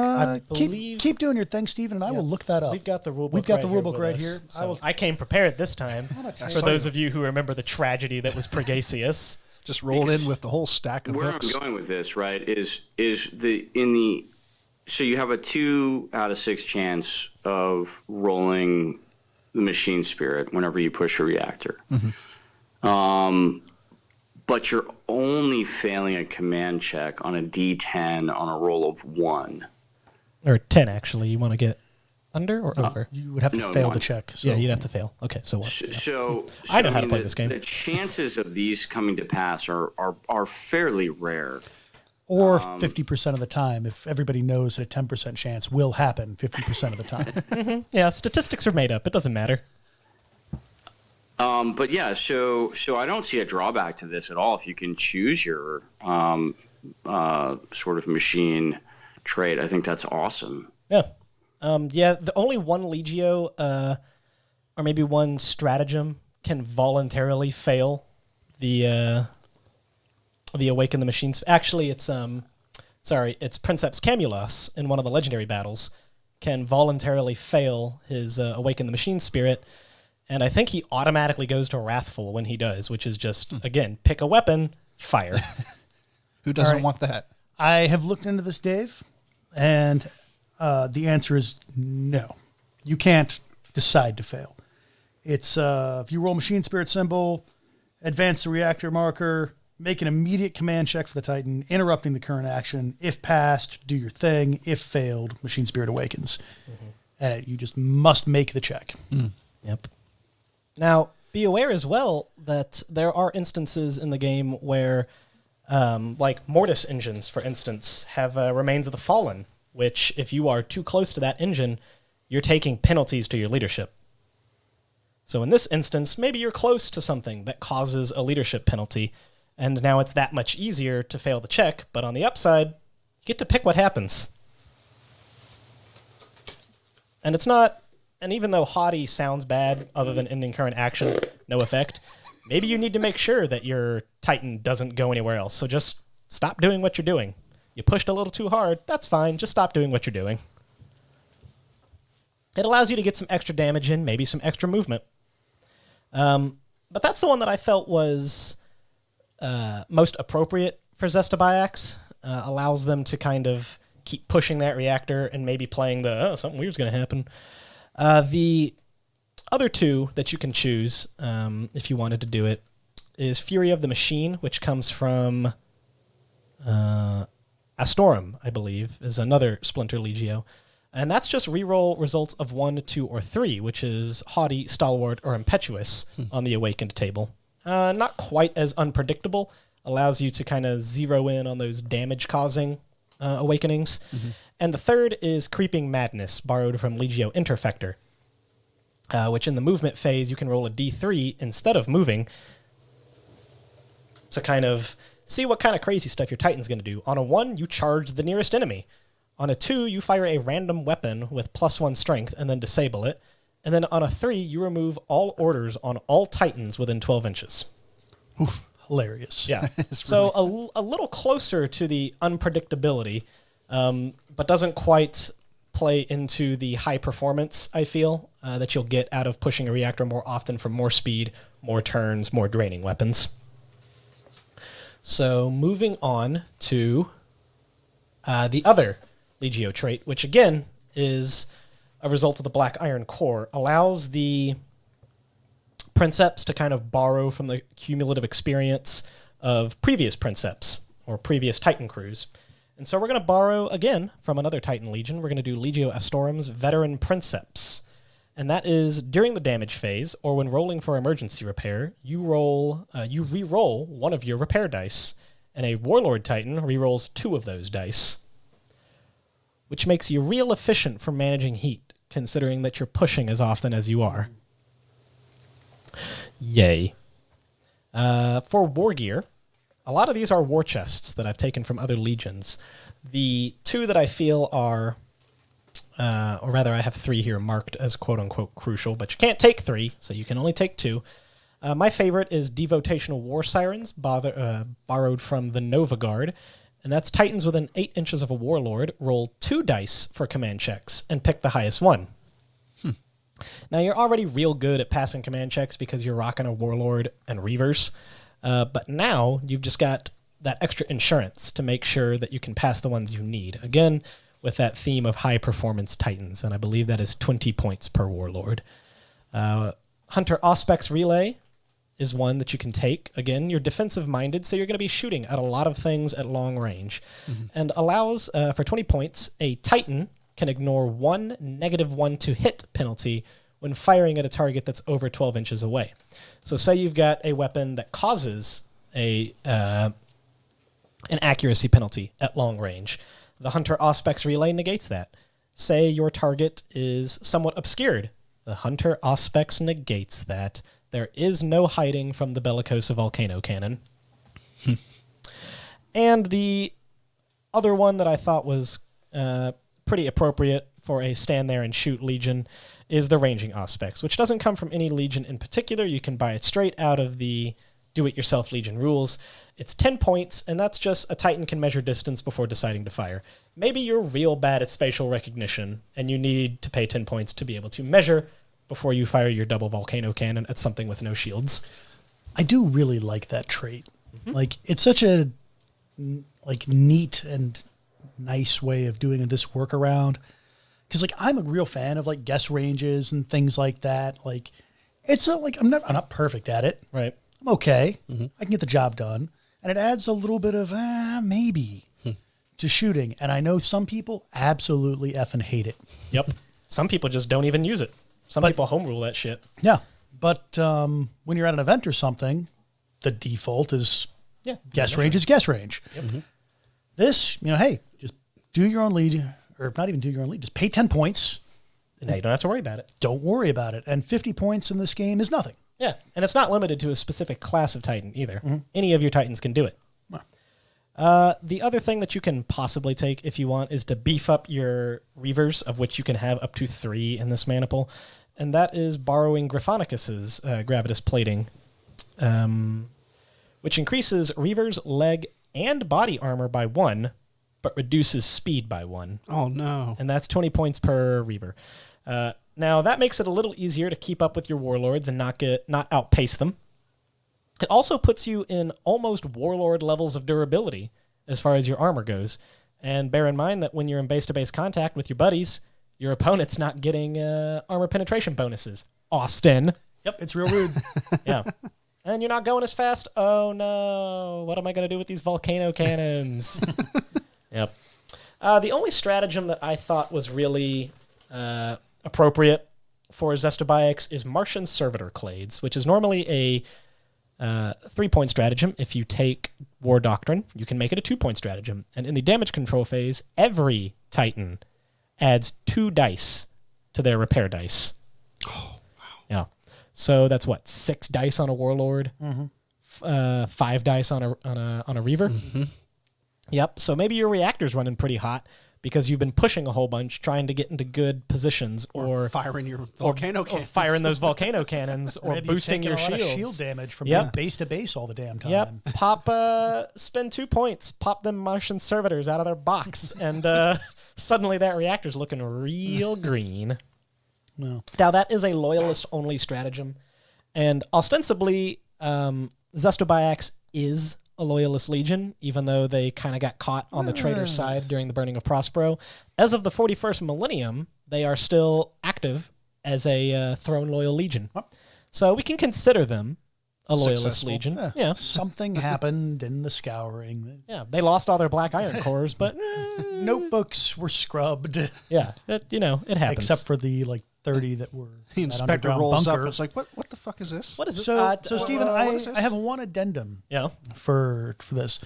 Keep doing your thing, Stephen, and I will look that up. We've got the rulebook. We've got the here rulebook with right us. here. So I came prepared this time. For those of you who remember the tragedy that was Pregasius. just roll in with the whole stack of Where books. I'm going with this, right, is so you have a 2 out of 6 chance of rolling the machine spirit whenever you push a reactor. But you're only failing a command check on a D10 on a roll of 1. Or 10, actually. You want to get under or over? You would have to No, fail no, the check. So. Yeah, you'd have to fail. Okay, so what? So I know how to mean, play this game. The chances of these coming to pass are fairly rare. Or 50% of the time, if everybody knows that a 10% chance will happen 50% of the time. Yeah, statistics are made up. It doesn't matter. But yeah, so I don't see a drawback to this at all. If you can choose your sort of machine trait, I think that's awesome. Yeah. The only one Legio or maybe one stratagem can voluntarily fail the Awaken the Machines. Actually, it's Princeps Camulos in one of the legendary battles can voluntarily fail his Awaken the Machine spirit. And I think he automatically goes to Wrathful when he does, which is just, again, pick a weapon, fire. Who doesn't right. want that? I have looked into this, Dave, and the answer is no. You can't decide to fail. It's if you roll machine spirit symbol, advance the reactor marker, make an immediate command check for the Titan, interrupting the current action. If passed, do your thing. If failed, machine spirit awakens. And you just must make the check. Yep. Now, be aware as well that there are instances in the game where, like Mortis engines, for instance, have Remains of the Fallen, which if you are too close to that engine, you're taking penalties to your leadership. So in this instance, maybe you're close to something that causes a leadership penalty, and now it's that much easier to fail the check, but on the upside, you get to pick what happens. And it's not... And even though Haughty sounds bad, other than ending current action, no effect, maybe you need to make sure that your Titan doesn't go anywhere else. So just stop doing what you're doing. You pushed a little too hard, that's fine. Just stop doing what you're doing. It allows you to get some extra damage in, maybe some extra movement. But that's the one that I felt was most appropriate for Xestobiax. Allows them to kind of keep pushing that reactor and maybe playing something weird's going to happen. The other two that you can choose, if you wanted to do it, is Fury of the Machine, which comes from Astorum, I believe, is another Splinter Legio. And that's just reroll results of 1, 2, or 3, which is Haughty, Stalwart, or Impetuous on the Awakened table. Not quite as unpredictable. Allows you to kind of zero in on those damage-causing awakenings. And the third is Creeping Madness, borrowed from Legio Interfector, which in the movement phase, you can roll a d3 instead of moving to kind of see what kind of crazy stuff your Titan's going to do. On a 1, you charge the nearest enemy. On a 2, you fire a random weapon with +1 strength and then disable it. And then on a 3, you remove all orders on all Titans within 12 inches. Hilarious. Yeah. So a little closer to the unpredictability, but doesn't quite play into the high performance, I feel, that you'll get out of pushing a reactor more often for more speed, more turns, more draining weapons. So moving on to the other Legio trait, which again is a result of the Black Iron Core, allows the Princeps to kind of borrow from the cumulative experience of previous Princeps or previous Titan crews. And so we're going to borrow again from another Titan Legion. We're going to do Legio Astorum's Veteran Princeps. And that is during the damage phase, or when rolling for emergency repair, you re-roll one of your repair dice, and a Warlord Titan re-rolls 2 of those dice, which makes you real efficient for managing heat, considering that you're pushing as often as you are. Yay. For war gear, a lot of these are war chests that I've taken from other legions. The 2 that I feel are... or rather, I have 3 here marked as quote-unquote crucial, but you can't take 3, so you can only take 2. My favorite is Devotational War Sirens, borrowed from the Nova Guard, and that's Titans within 8 inches of a Warlord. Roll 2 dice for command checks, and pick the highest one. Now, you're already real good at passing command checks because you're rocking a Warlord and Reavers, but now you've just got that extra insurance to make sure that you can pass the ones you need. Again, with that theme of high-performance Titans, and I believe that is 20 points per Warlord. Hunter Auspex Relay is one that you can take. Again, you're defensive-minded, so you're going to be shooting at a lot of things at long range, and allows, for 20 points, a Titan can ignore 1 -1 to hit penalty when firing at a target that's over 12 inches away. So say you've got a weapon that causes an accuracy penalty at long range. The Hunter Auspex Relay negates that. Say your target is somewhat obscured. The Hunter Auspex negates that. There is no hiding from the Bellicosa Volcano Cannon. And the other one that I thought was pretty appropriate for a stand there and shoot legion is the Ranging Auspex, which doesn't come from any legion in particular. You can buy it straight out of the do-it-yourself legion rules. It's 10 points, and that's just a Titan can measure distance before deciding to fire. Maybe you're real bad at spatial recognition, and you need to pay 10 points to be able to measure before you fire your double volcano cannon at something with no shields. I do really like that trait. Like, it's such a neat and nice way of doing this workaround. Because I'm a real fan of guess ranges and things like that. It's I'm not perfect at it. Right. I'm okay. I can get the job done. And it adds a little bit of maybe to shooting. And I know some people absolutely effing hate it. Yep. Some people just don't even use it. Some people home rule that shit. Yeah. But when you're at an event or something, the default is guess range is guess range. Yep. This, hey, just do your own lead, or not even do your own lead. Just pay 10 points. And now you don't have to worry about it. Don't worry about it. And 50 points in this game is nothing. Yeah, and it's not limited to a specific class of Titan either. Any of your Titans can do it. The other thing that you can possibly take if you want is to beef up your Reavers, of which you can have up to 3 in this maniple, and that is borrowing Griffonicus's Gravitas Plating, which increases Reaver's leg and body armor by 1, but reduces speed by 1. Oh, no. And that's 20 points per Reaver. Now, that makes it a little easier to keep up with your Warlords and not outpace them. It also puts you in almost Warlord levels of durability as far as your armor goes. And bear in mind that when you're in base-to-base contact with your buddies, your opponent's not getting armor penetration bonuses. Austin. Yep, it's real rude. Yeah. And you're not going as fast. Oh, no. What am I going to do with these volcano cannons? Yep. The only stratagem that I thought was really appropriate for Xestobiax is Martian Servitor Clades, which is normally a 3-point stratagem. If you take War Doctrine, you can make it a 2-point stratagem. And in the damage control phase, every Titan adds 2 dice to their repair dice. Oh, wow. Yeah. So that's 6 dice on a Warlord, 5 dice on a Reaver. Yep. So maybe your reactor's running pretty hot, because you've been pushing a whole bunch, trying to get into good positions, or firing your volcano or cannons. firing those volcano cannons, or Maybe boosting you've your taken a lot of shields. shield damage from Yep. being base to base all the damn time. Yep. Spend 2 points, pop them Martian servitors out of their box, and suddenly that reactor's looking real green. No. Now, that is a loyalist-only stratagem, and ostensibly, Xestobiax is a loyalist legion, even though they kind of got caught on the traitor's side during the burning of Prospero. As of the 41st millennium, they are still active as a throne-loyal legion. So we can consider them a loyalist Successful. legion. Yeah. Something happened in the scouring. Yeah, they lost all their black iron cores, but Notebooks were scrubbed, yeah, it happens. except for the 30 that were The in that inspector underground rolls up bunker. and it's like, what the fuck is this? What is this? So Stephen, what I is this? have one addendum Yeah, for this.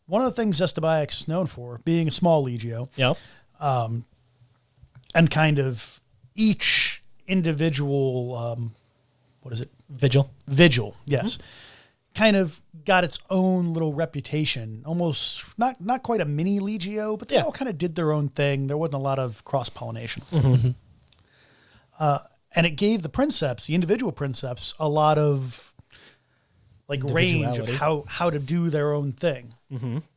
One of the things Xestobiax is known for, being a small legio, yeah, and kind of each individual, vigil, yes, kind of got its own little reputation, almost not quite a mini legio, but they Yeah. all kind of did their own thing. There wasn't a lot of cross-pollination. And it gave the princeps, the individual princeps, a lot of range of Individuality. how to do their own thing.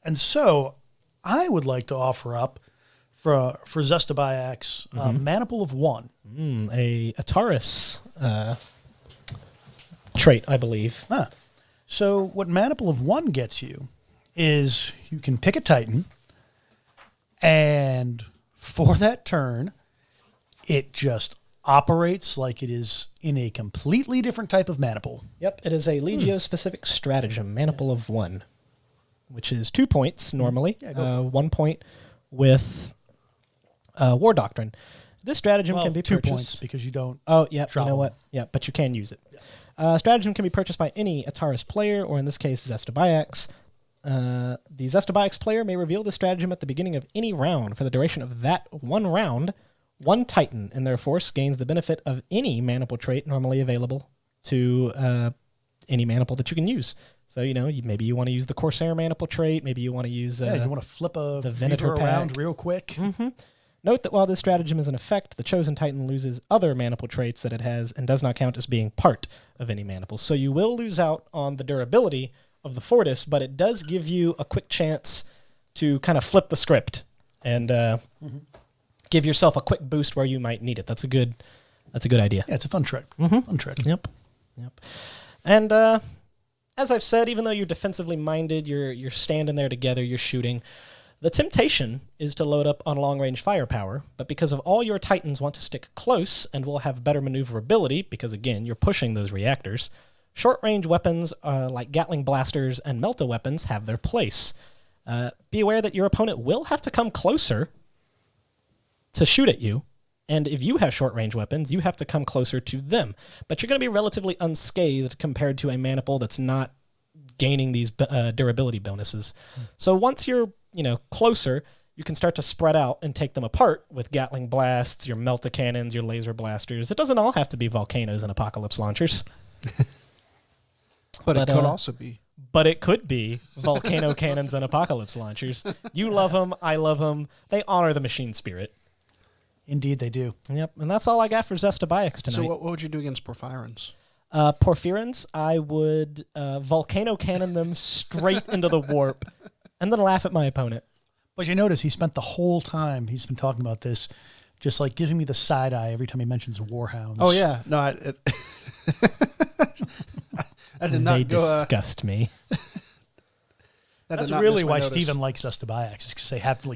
And so I would like to offer up for Xestobiax Maniple of One. a Taurus trait, I believe. So what Maniple of One gets you is you can pick a Titan, and for that turn, it just operates like it is in a completely different type of maniple. Yep, it is a Legio-specific stratagem, Maniple of One, which is 2 points normally. Yeah, go for it. 1 point with War Doctrine. This stratagem Well, can be 2 purchased. points because you don't. Oh, yeah, you Travel. know what? Yeah, but you can use it. Stratagem can be purchased by any Ataris player, or in this case, Xestobiax. The Xestobiax player may reveal the stratagem at the beginning of any round. For the duration of that one round, one Titan in their force gains the benefit of any maniple trait normally available to any maniple that you can use. So, maybe you want to use the Corsair maniple trait. Maybe you want to use... Yeah, you want to flip a the Venator Venator around pack. real quick. Note that while this stratagem is in effect, the chosen Titan loses other maniple traits that it has and does not count as being part of any maniple. So you will lose out on the durability of the Fortis, but it does give you a quick chance to kind of flip the script and give yourself a quick boost where you might need it. That's a good idea. Yeah, it's a fun trick. Fun trick. Yep. And as I've said, even though you're defensively minded, you're standing there together, you're shooting. The temptation is to load up on long-range firepower, but because of all your Titans want to stick close and will have better maneuverability, because again, you're pushing those reactors, short-range weapons like Gatling blasters and Melta weapons have their place. Be aware that your opponent will have to come closer to shoot at you, and if you have short-range weapons, you have to come closer to them. But you're going to be relatively unscathed compared to a maniple that's not gaining these durability bonuses. So once you're closer, you can start to spread out and take them apart with Gatling blasts, your Melta cannons, your laser blasters. It doesn't all have to be volcanoes and apocalypse launchers. But it could also be. But it could be volcano cannons and apocalypse launchers. You love them. I love them. They honor the machine spirit. Indeed, they do. Yep. And that's all I got for Xestobiax tonight. So what would you do against Porphyrins? Porphyrins, I would volcano cannon them straight into the warp and then laugh at my opponent. But you notice he spent the whole time he's been talking about this just giving me the side eye every time he mentions Warhounds. Oh, yeah. No, I did not They go... disgust me. that did That's not really miss my why notice. Steven likes Xestobiax, is because they have 2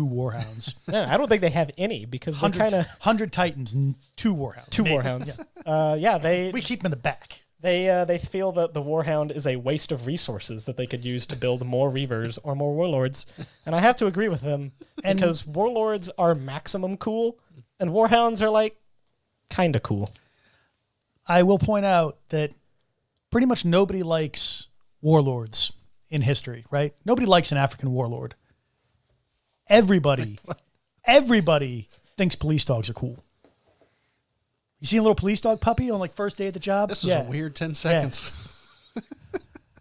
Warhounds. No, I don't think they have any because they're 100, kind of 100 Titans and 2 Warhounds. 2 Maybe. Warhounds. Yeah. We keep them in the back. They feel that the Warhound is a waste of resources that they could use to build more Reavers or more Warlords. And I have to agree with them because Warlords are maximum cool and Warhounds are kind of cool. I will point out that pretty much nobody likes warlords in history, right? Nobody likes an African warlord. Everybody thinks police dogs are cool. You see a little police dog puppy on first day at the job? This is a weird 10 seconds.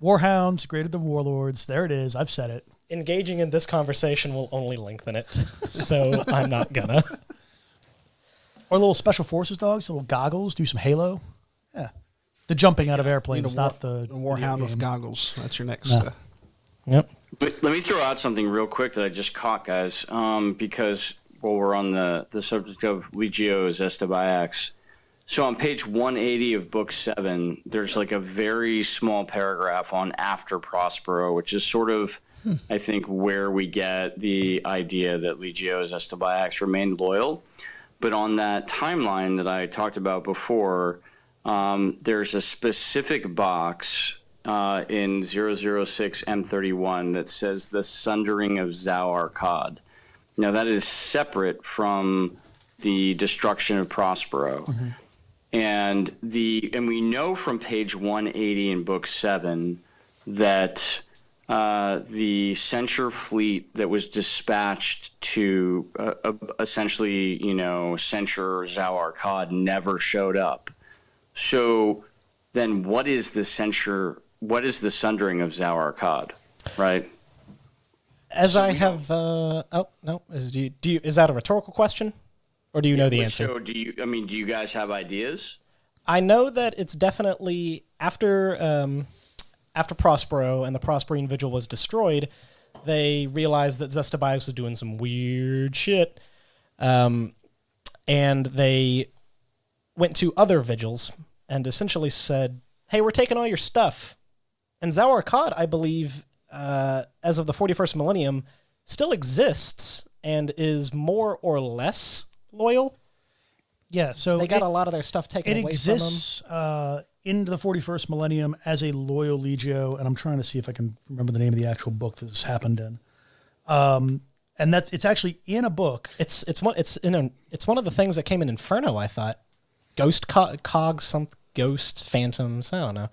Warhounds greater than warlords. There it is. I've said it. engaging in this conversation will only lengthen it, so I'm not gonna. Or little special forces dogs, little goggles, do some Halo. Yeah. The jumping out of airplanes, not the Warhound with game. goggles. That's your next. Yep. But let me throw out something real quick that I just caught, guys, because we're on the subject of Legio Xestobiax. So on page 180 of book 7, there's like a very small paragraph on after Prospero, which is sort of, I think, where we get the idea that Legio Xestobiax remained loyal. But on that timeline that I talked about before, there's a specific box in 006 M31 that says the Sundering of Zau Arkad. Now that is separate from the destruction of Prospero. Mm-hmm. And we know from page 180 in book 7 that the censure fleet that was dispatched to essentially, censure Zau Arkad never showed up. So then what is the Sundering of Zau Arkad, right? As I have, is that a rhetorical question, or do you know the answer? So do you guys have ideas? I know that it's definitely after Prospero and the Prosperine Vigil was destroyed, they realized that Xestobiax was doing some weird shit, and they went to other vigils and essentially said, "Hey, we're taking all your stuff." And Zau Arkad, I believe, as of the 41st millennium, still exists and is more or less loyal. Yeah, so they got a lot of their stuff taken away from them. It exists into the 41st millennium as a loyal legio, and I'm trying to see if I can remember the name of the actual book that this happened in. And it's actually in a book. It's one of the things that came in Inferno, I thought. Ghost cogs, some ghost phantoms, I don't know.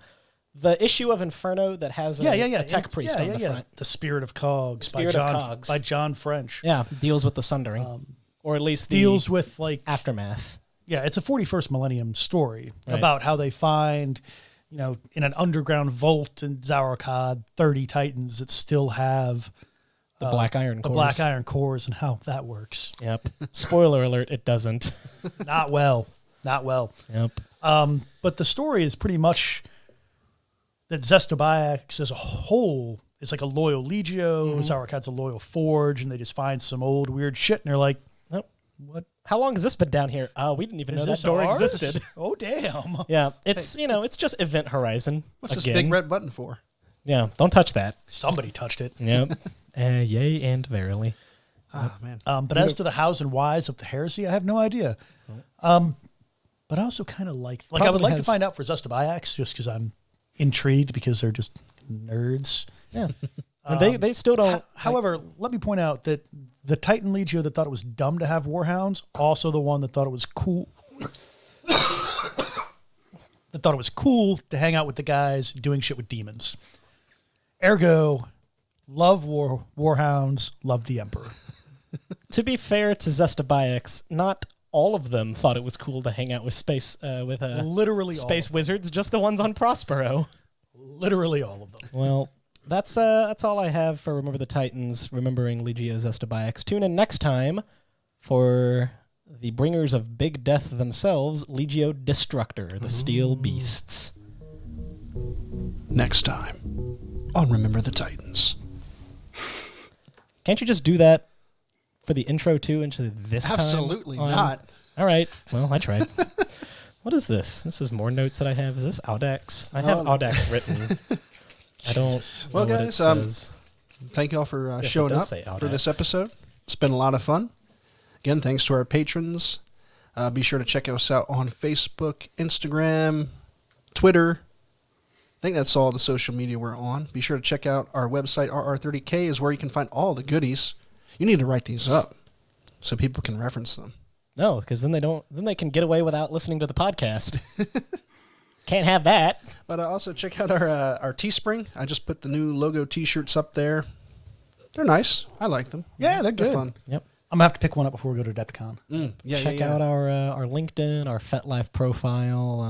The issue of Inferno that has a tech priest on the front. The Spirit of Cogs by John French. Yeah, deals with the Sundering. Or at least deals with like aftermath. Yeah, it's a 41st millennium story about how they find, in an underground vault in Zau Arkad, 30 Titans that still have the black iron cores. The black iron cores and how that works. Yep. Spoiler alert, it doesn't. Not well. Yep. But the story is pretty much that Xestobiax as a whole is like a loyal legio, Zau Arkad's a loyal forge, and they just find some old weird shit, and they're like, what? How long has this been down here? We didn't even know that door existed. Oh, damn. Yeah, it's it's just Event Horizon. What's this big red button for? Yeah, don't touch that. Somebody touched it. Yep. Yea and verily. Ah, man. But as to the hows and whys of the heresy, I have no idea. But I also kind of like I would like to find out for Xestobiax just because I'm intrigued because they're just nerds. Yeah. And they still don't. However, let me point out that the Titan Legio that thought it was dumb to have Warhounds, also the one that thought it was cool. That thought it was cool to hang out with the guys doing shit with demons. Ergo, love Warhounds, love the Emperor. To be fair to Xestobiax, not all of them thought it was cool to hang out with literally space wizards, just the ones on Prospero. Literally all of them. Well, that's all I have for Remember the Titans, remembering Legio Xestobiax. Tune in next time for the bringers of big death themselves, Legio Destructor, the Steel Beasts. Next time on Remember the Titans. Can't you just do that for the intro too into this Absolutely time? not. All right. Well, I tried. What is this? This is more notes that I have. Is this Audax? I have Audax written. I don't. Well, guys, thank you all for showing up for this episode. It's been a lot of fun. Again, thanks to our patrons. Be sure to check us out on Facebook, Instagram, Twitter. I think that's all the social media we're on. Be sure to check out our website. RR30K is where you can find all the goodies. You need to write these up so people can reference them. No, because then they can get away without listening to the podcast. Can't have that. But also check out our Teespring. I just put the new logo T-shirts up there. They're nice. I like them. Yeah, they're good. Fun. Yep. I'm going to have to pick one up before we go to Adepticon. Check out our LinkedIn, our FetLife profile,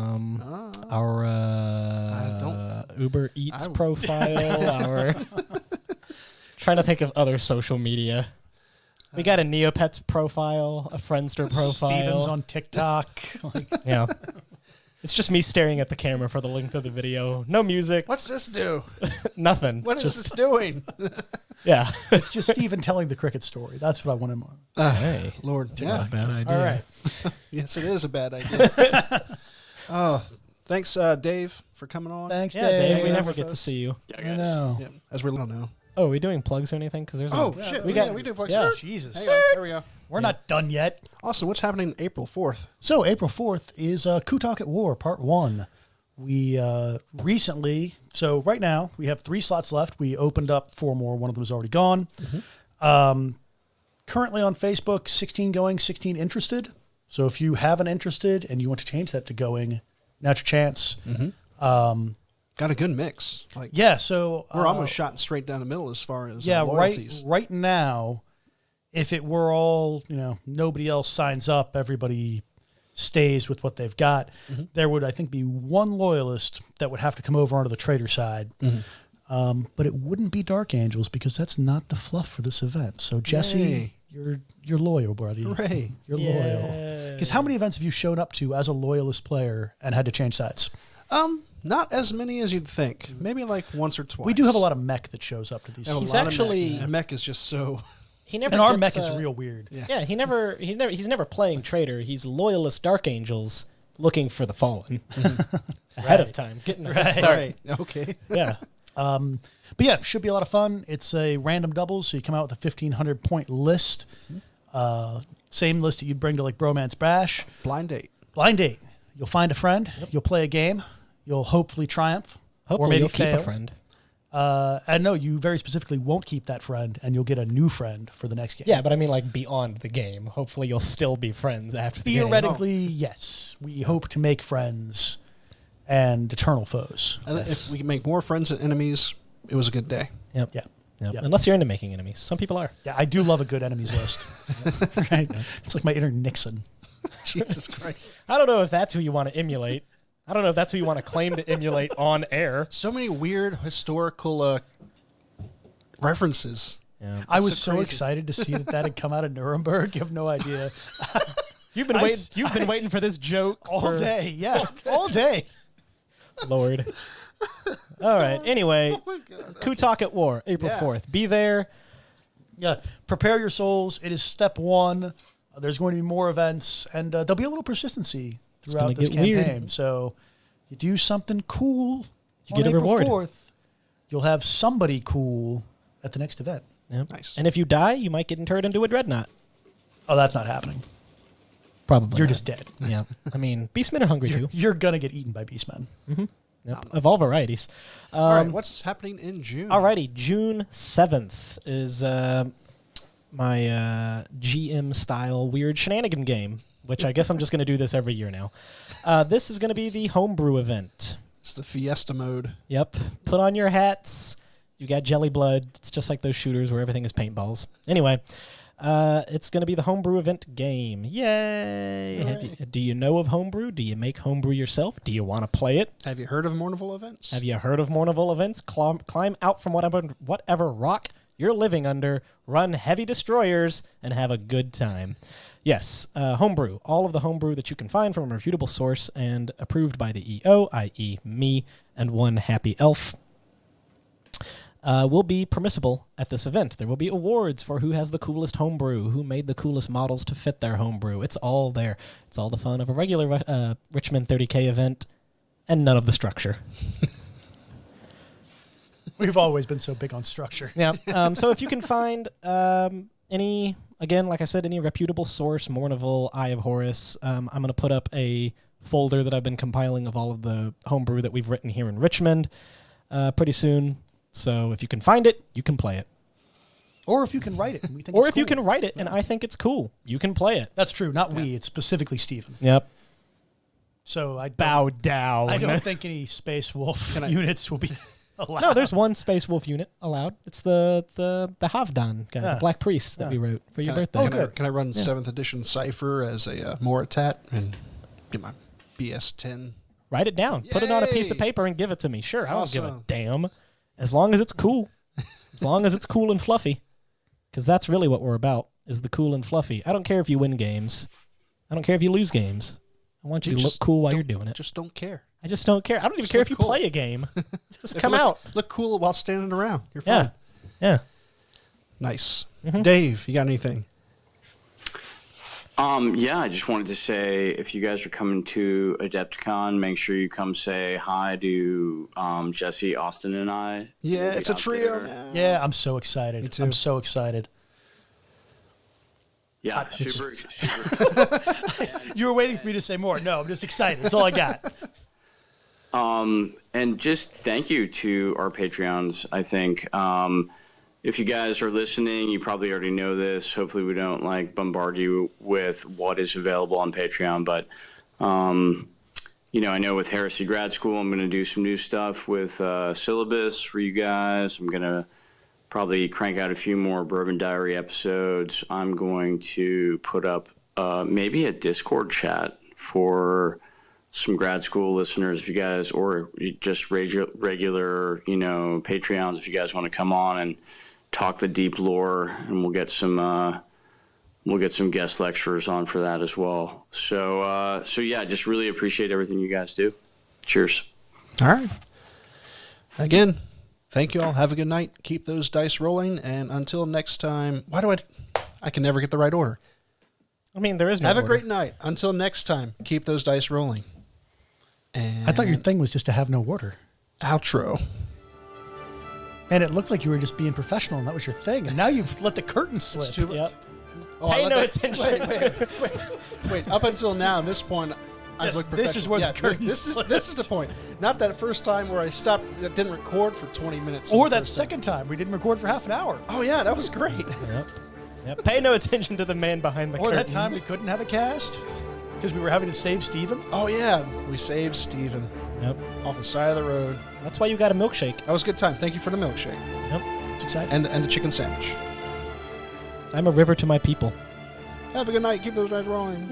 our Uber Eats profile, our Trying to think of other social media. We got a Neopets profile, a Friendster profile. Steven's on TikTok. Like, Yeah. It's just me staring at the camera for the length of the video. No music. What's this do? Nothing. What is this doing? Yeah. it's just Steven telling the cricket story. That's what I want him on. Hey. Lord, Not a bad idea. All right. Yes, it is a bad idea. Oh, thanks, Dave, for coming on. Thanks, Yeah, Dave, we Dave. never get to see you. Yeah, I guys. know. Yeah, as we don't know. Oh, are we doing plugs or anything? Because there's Shit. we got we do plugs. yeah. Jesus. Hang on. There we go. We're not done yet. Austin, what's happening April 4th? So April 4th is Coup Talk at War, Part 1. We recently, so right now, we have 3 slots left. We opened up 4 more. One of them is already gone. Currently on Facebook, 16 going, 16 interested. So if you haven't interested and you want to change that to going, now's your chance. Got a good mix. Like, Yeah, so... we're almost shot straight down the middle as far as Yeah, loyalties. right now, if it were all, nobody else signs up, everybody stays with what they've got, there would, I think, be one loyalist that would have to come over onto the traitor side. But it wouldn't be Dark Angels because that's not the fluff for this event. So, Jesse, you're loyal, buddy. Hooray. You're loyal. Because how many events have you shown up to as a loyalist player and had to change sides? Not as many as you'd think. Maybe like once or twice. We do have a lot of mech that shows up to these. Have a He's lot of actually- mech. Mech is just so... He never And our gets, mech is real weird. Yeah, he's never playing traitor. He's loyalist Dark Angels looking for the fallen ahead of time, getting a head start. Right. Okay. Yeah. But yeah, should be a lot of fun. It's a random double, so you come out with a 1,500 point list. Same list that you'd bring to like Bromance Bash. Blind date. Blind date. You'll find a friend. You'll play a game. You'll hopefully triumph. Hopefully or maybe you'll keep fail. a friend. And no, you very specifically won't keep that friend, and you'll get a new friend for the next game. Yeah, but I mean like beyond the game. Hopefully you'll still be friends after the game. Theoretically, yes. We hope to make friends and eternal foes. And if we can make more friends than enemies, it was a good day. Yep. Yeah. Yep. Yep. Unless you're into making enemies. Some people are. Yeah, I do love a good enemies list. Right? It's like my inner Nixon. Jesus Christ. I don't know if that's who you want to emulate. I don't know if that's who you want to claim to emulate on air. So many weird historical references. Yeah. I was so crazy. excited to see that had come out of Nuremberg. You have no idea. You've been waiting. You've been waiting for this joke All for- day. Yeah. All day. Lord. All right. Anyway, Coup Talk at War, April 4th. Be there. Yeah. Prepare your souls. It is step 1. There's going to be more events, and there'll be a little persistency throughout gonna this get weird. campaign. So you do something cool. You on get a April reward. 4th, you'll have somebody cool at the next event. Yep. Nice. And if you die, you might get turned into a dreadnought. Oh, that's not happening. Probably. You're not. just dead. Yeah. I mean, beastmen are hungry too. You're going to get eaten by beastmen. Yep. Of all varieties. All right, what's happening in June? Alrighty, June 7th is my GM style weird shenanigan game, which I guess I'm just going to do this every year now. This is going to be the homebrew event. It's the Fiesta mode. Yep. Put on your hats. You got jelly blood. It's just like those shooters where everything is paintballs. Anyway, it's going to be the homebrew event game. Yay! Do you know of homebrew? Do you make homebrew yourself? Do you want to play it? Have you heard of Mournival events? Have you heard of Mournival events? Climb out from whatever rock you're living under, run heavy destroyers, and have a good time. Yes, homebrew. All of the homebrew that you can find from a reputable source and approved by the EO, i.e. me and one happy elf, will be permissible at this event. There will be awards for who has the coolest homebrew, who made the coolest models to fit their homebrew. It's all there. It's all the fun of a regular Richmond 30K event and none of the structure. We've always been so big on structure. Yeah. So if you can find any, again, like I said, any reputable source, Mournival, Eye of Horus, I'm going to put up a folder that I've been compiling of all of the homebrew that we've written here in Richmond pretty soon. So if you can find it, you can play it. Or if you can write it. And we think Or it's if you cool. can write it and I think it's cool, you can play it. That's true. Not we. It's specifically Stephen. Yep. So I Bow down. I don't think any Space Wolf units will be allowed. No, there's one Space Wolf unit allowed. It's the Havdan guy, Yeah. the Black Priest that we wrote for your birthday. Can I run 7th edition Cypher as a Moritat and get my BS 10? Write it down. Put it on a piece of Yay. paper and give it to me. Sure, I don't give a Awesome. damn. As long as it's cool. As long as it's cool and fluffy. Because that's really what we're about, is the cool and fluffy. I don't care if you win games. I don't care if you lose games. I want you to look cool while you're doing it. Just don't care. I just don't care. I don't even care if you play a game. Just come out. Look cool while standing around. You're fine. Yeah. Nice. Dave, you got anything? Yeah, I just wanted to say, if you guys are coming to Adepticon, make sure you come say hi to Jesse, Austin, and I. Yeah, We'll be it's a out trio there. now. Yeah, I'm so excited. Me too. I'm so excited. Yeah, super. You were waiting for me to say more. No, I'm just excited. That's all I got. And just thank you to our Patreons, I think. If you guys are listening, you probably already know this. Hopefully we don't bombard you with what is available on Patreon. But, I know with Heresy Grad School, I'm going to do some new stuff with syllabus for you guys. I'm going to probably crank out a few more Bourbon Diary episodes. I'm going to put up maybe a Discord chat for some grad school listeners, if you guys, or just regular, Patreons, if you guys want to come on and talk the deep lore, and we'll get some guest lecturers on for that as well. So yeah, just really appreciate everything you guys do. Cheers. All right. Again, thank you all. Have a good night. Keep those dice rolling. And until next time, I can never get the right order. I mean, there is no Have order. a great night. Until next time, keep those dice rolling. And I thought your thing was just to have no order. outro. And it looked like you were just being professional, and that was your thing. And now you've let the curtain slip. Yep. Oh, I Pay let no that- attention. Wait. Up until now, this point, I've Yes, looked this professional. is where the curtain this is the point. Not that first time where I stopped, didn't record for 20 minutes. Or the that first time. second time we didn't record for half an hour. Oh yeah, that was great. Yep. Pay no attention to the man behind the Or curtain. that time we couldn't have a cast because we were having to save Steven. Oh yeah, we saved Steven Yep. off the side of the road. That's why you got a milkshake. That was a good time. Thank you for the milkshake Yep. It's exciting. and the chicken sandwich. I'm a river to my people. Have a good night. Keep those dice rolling.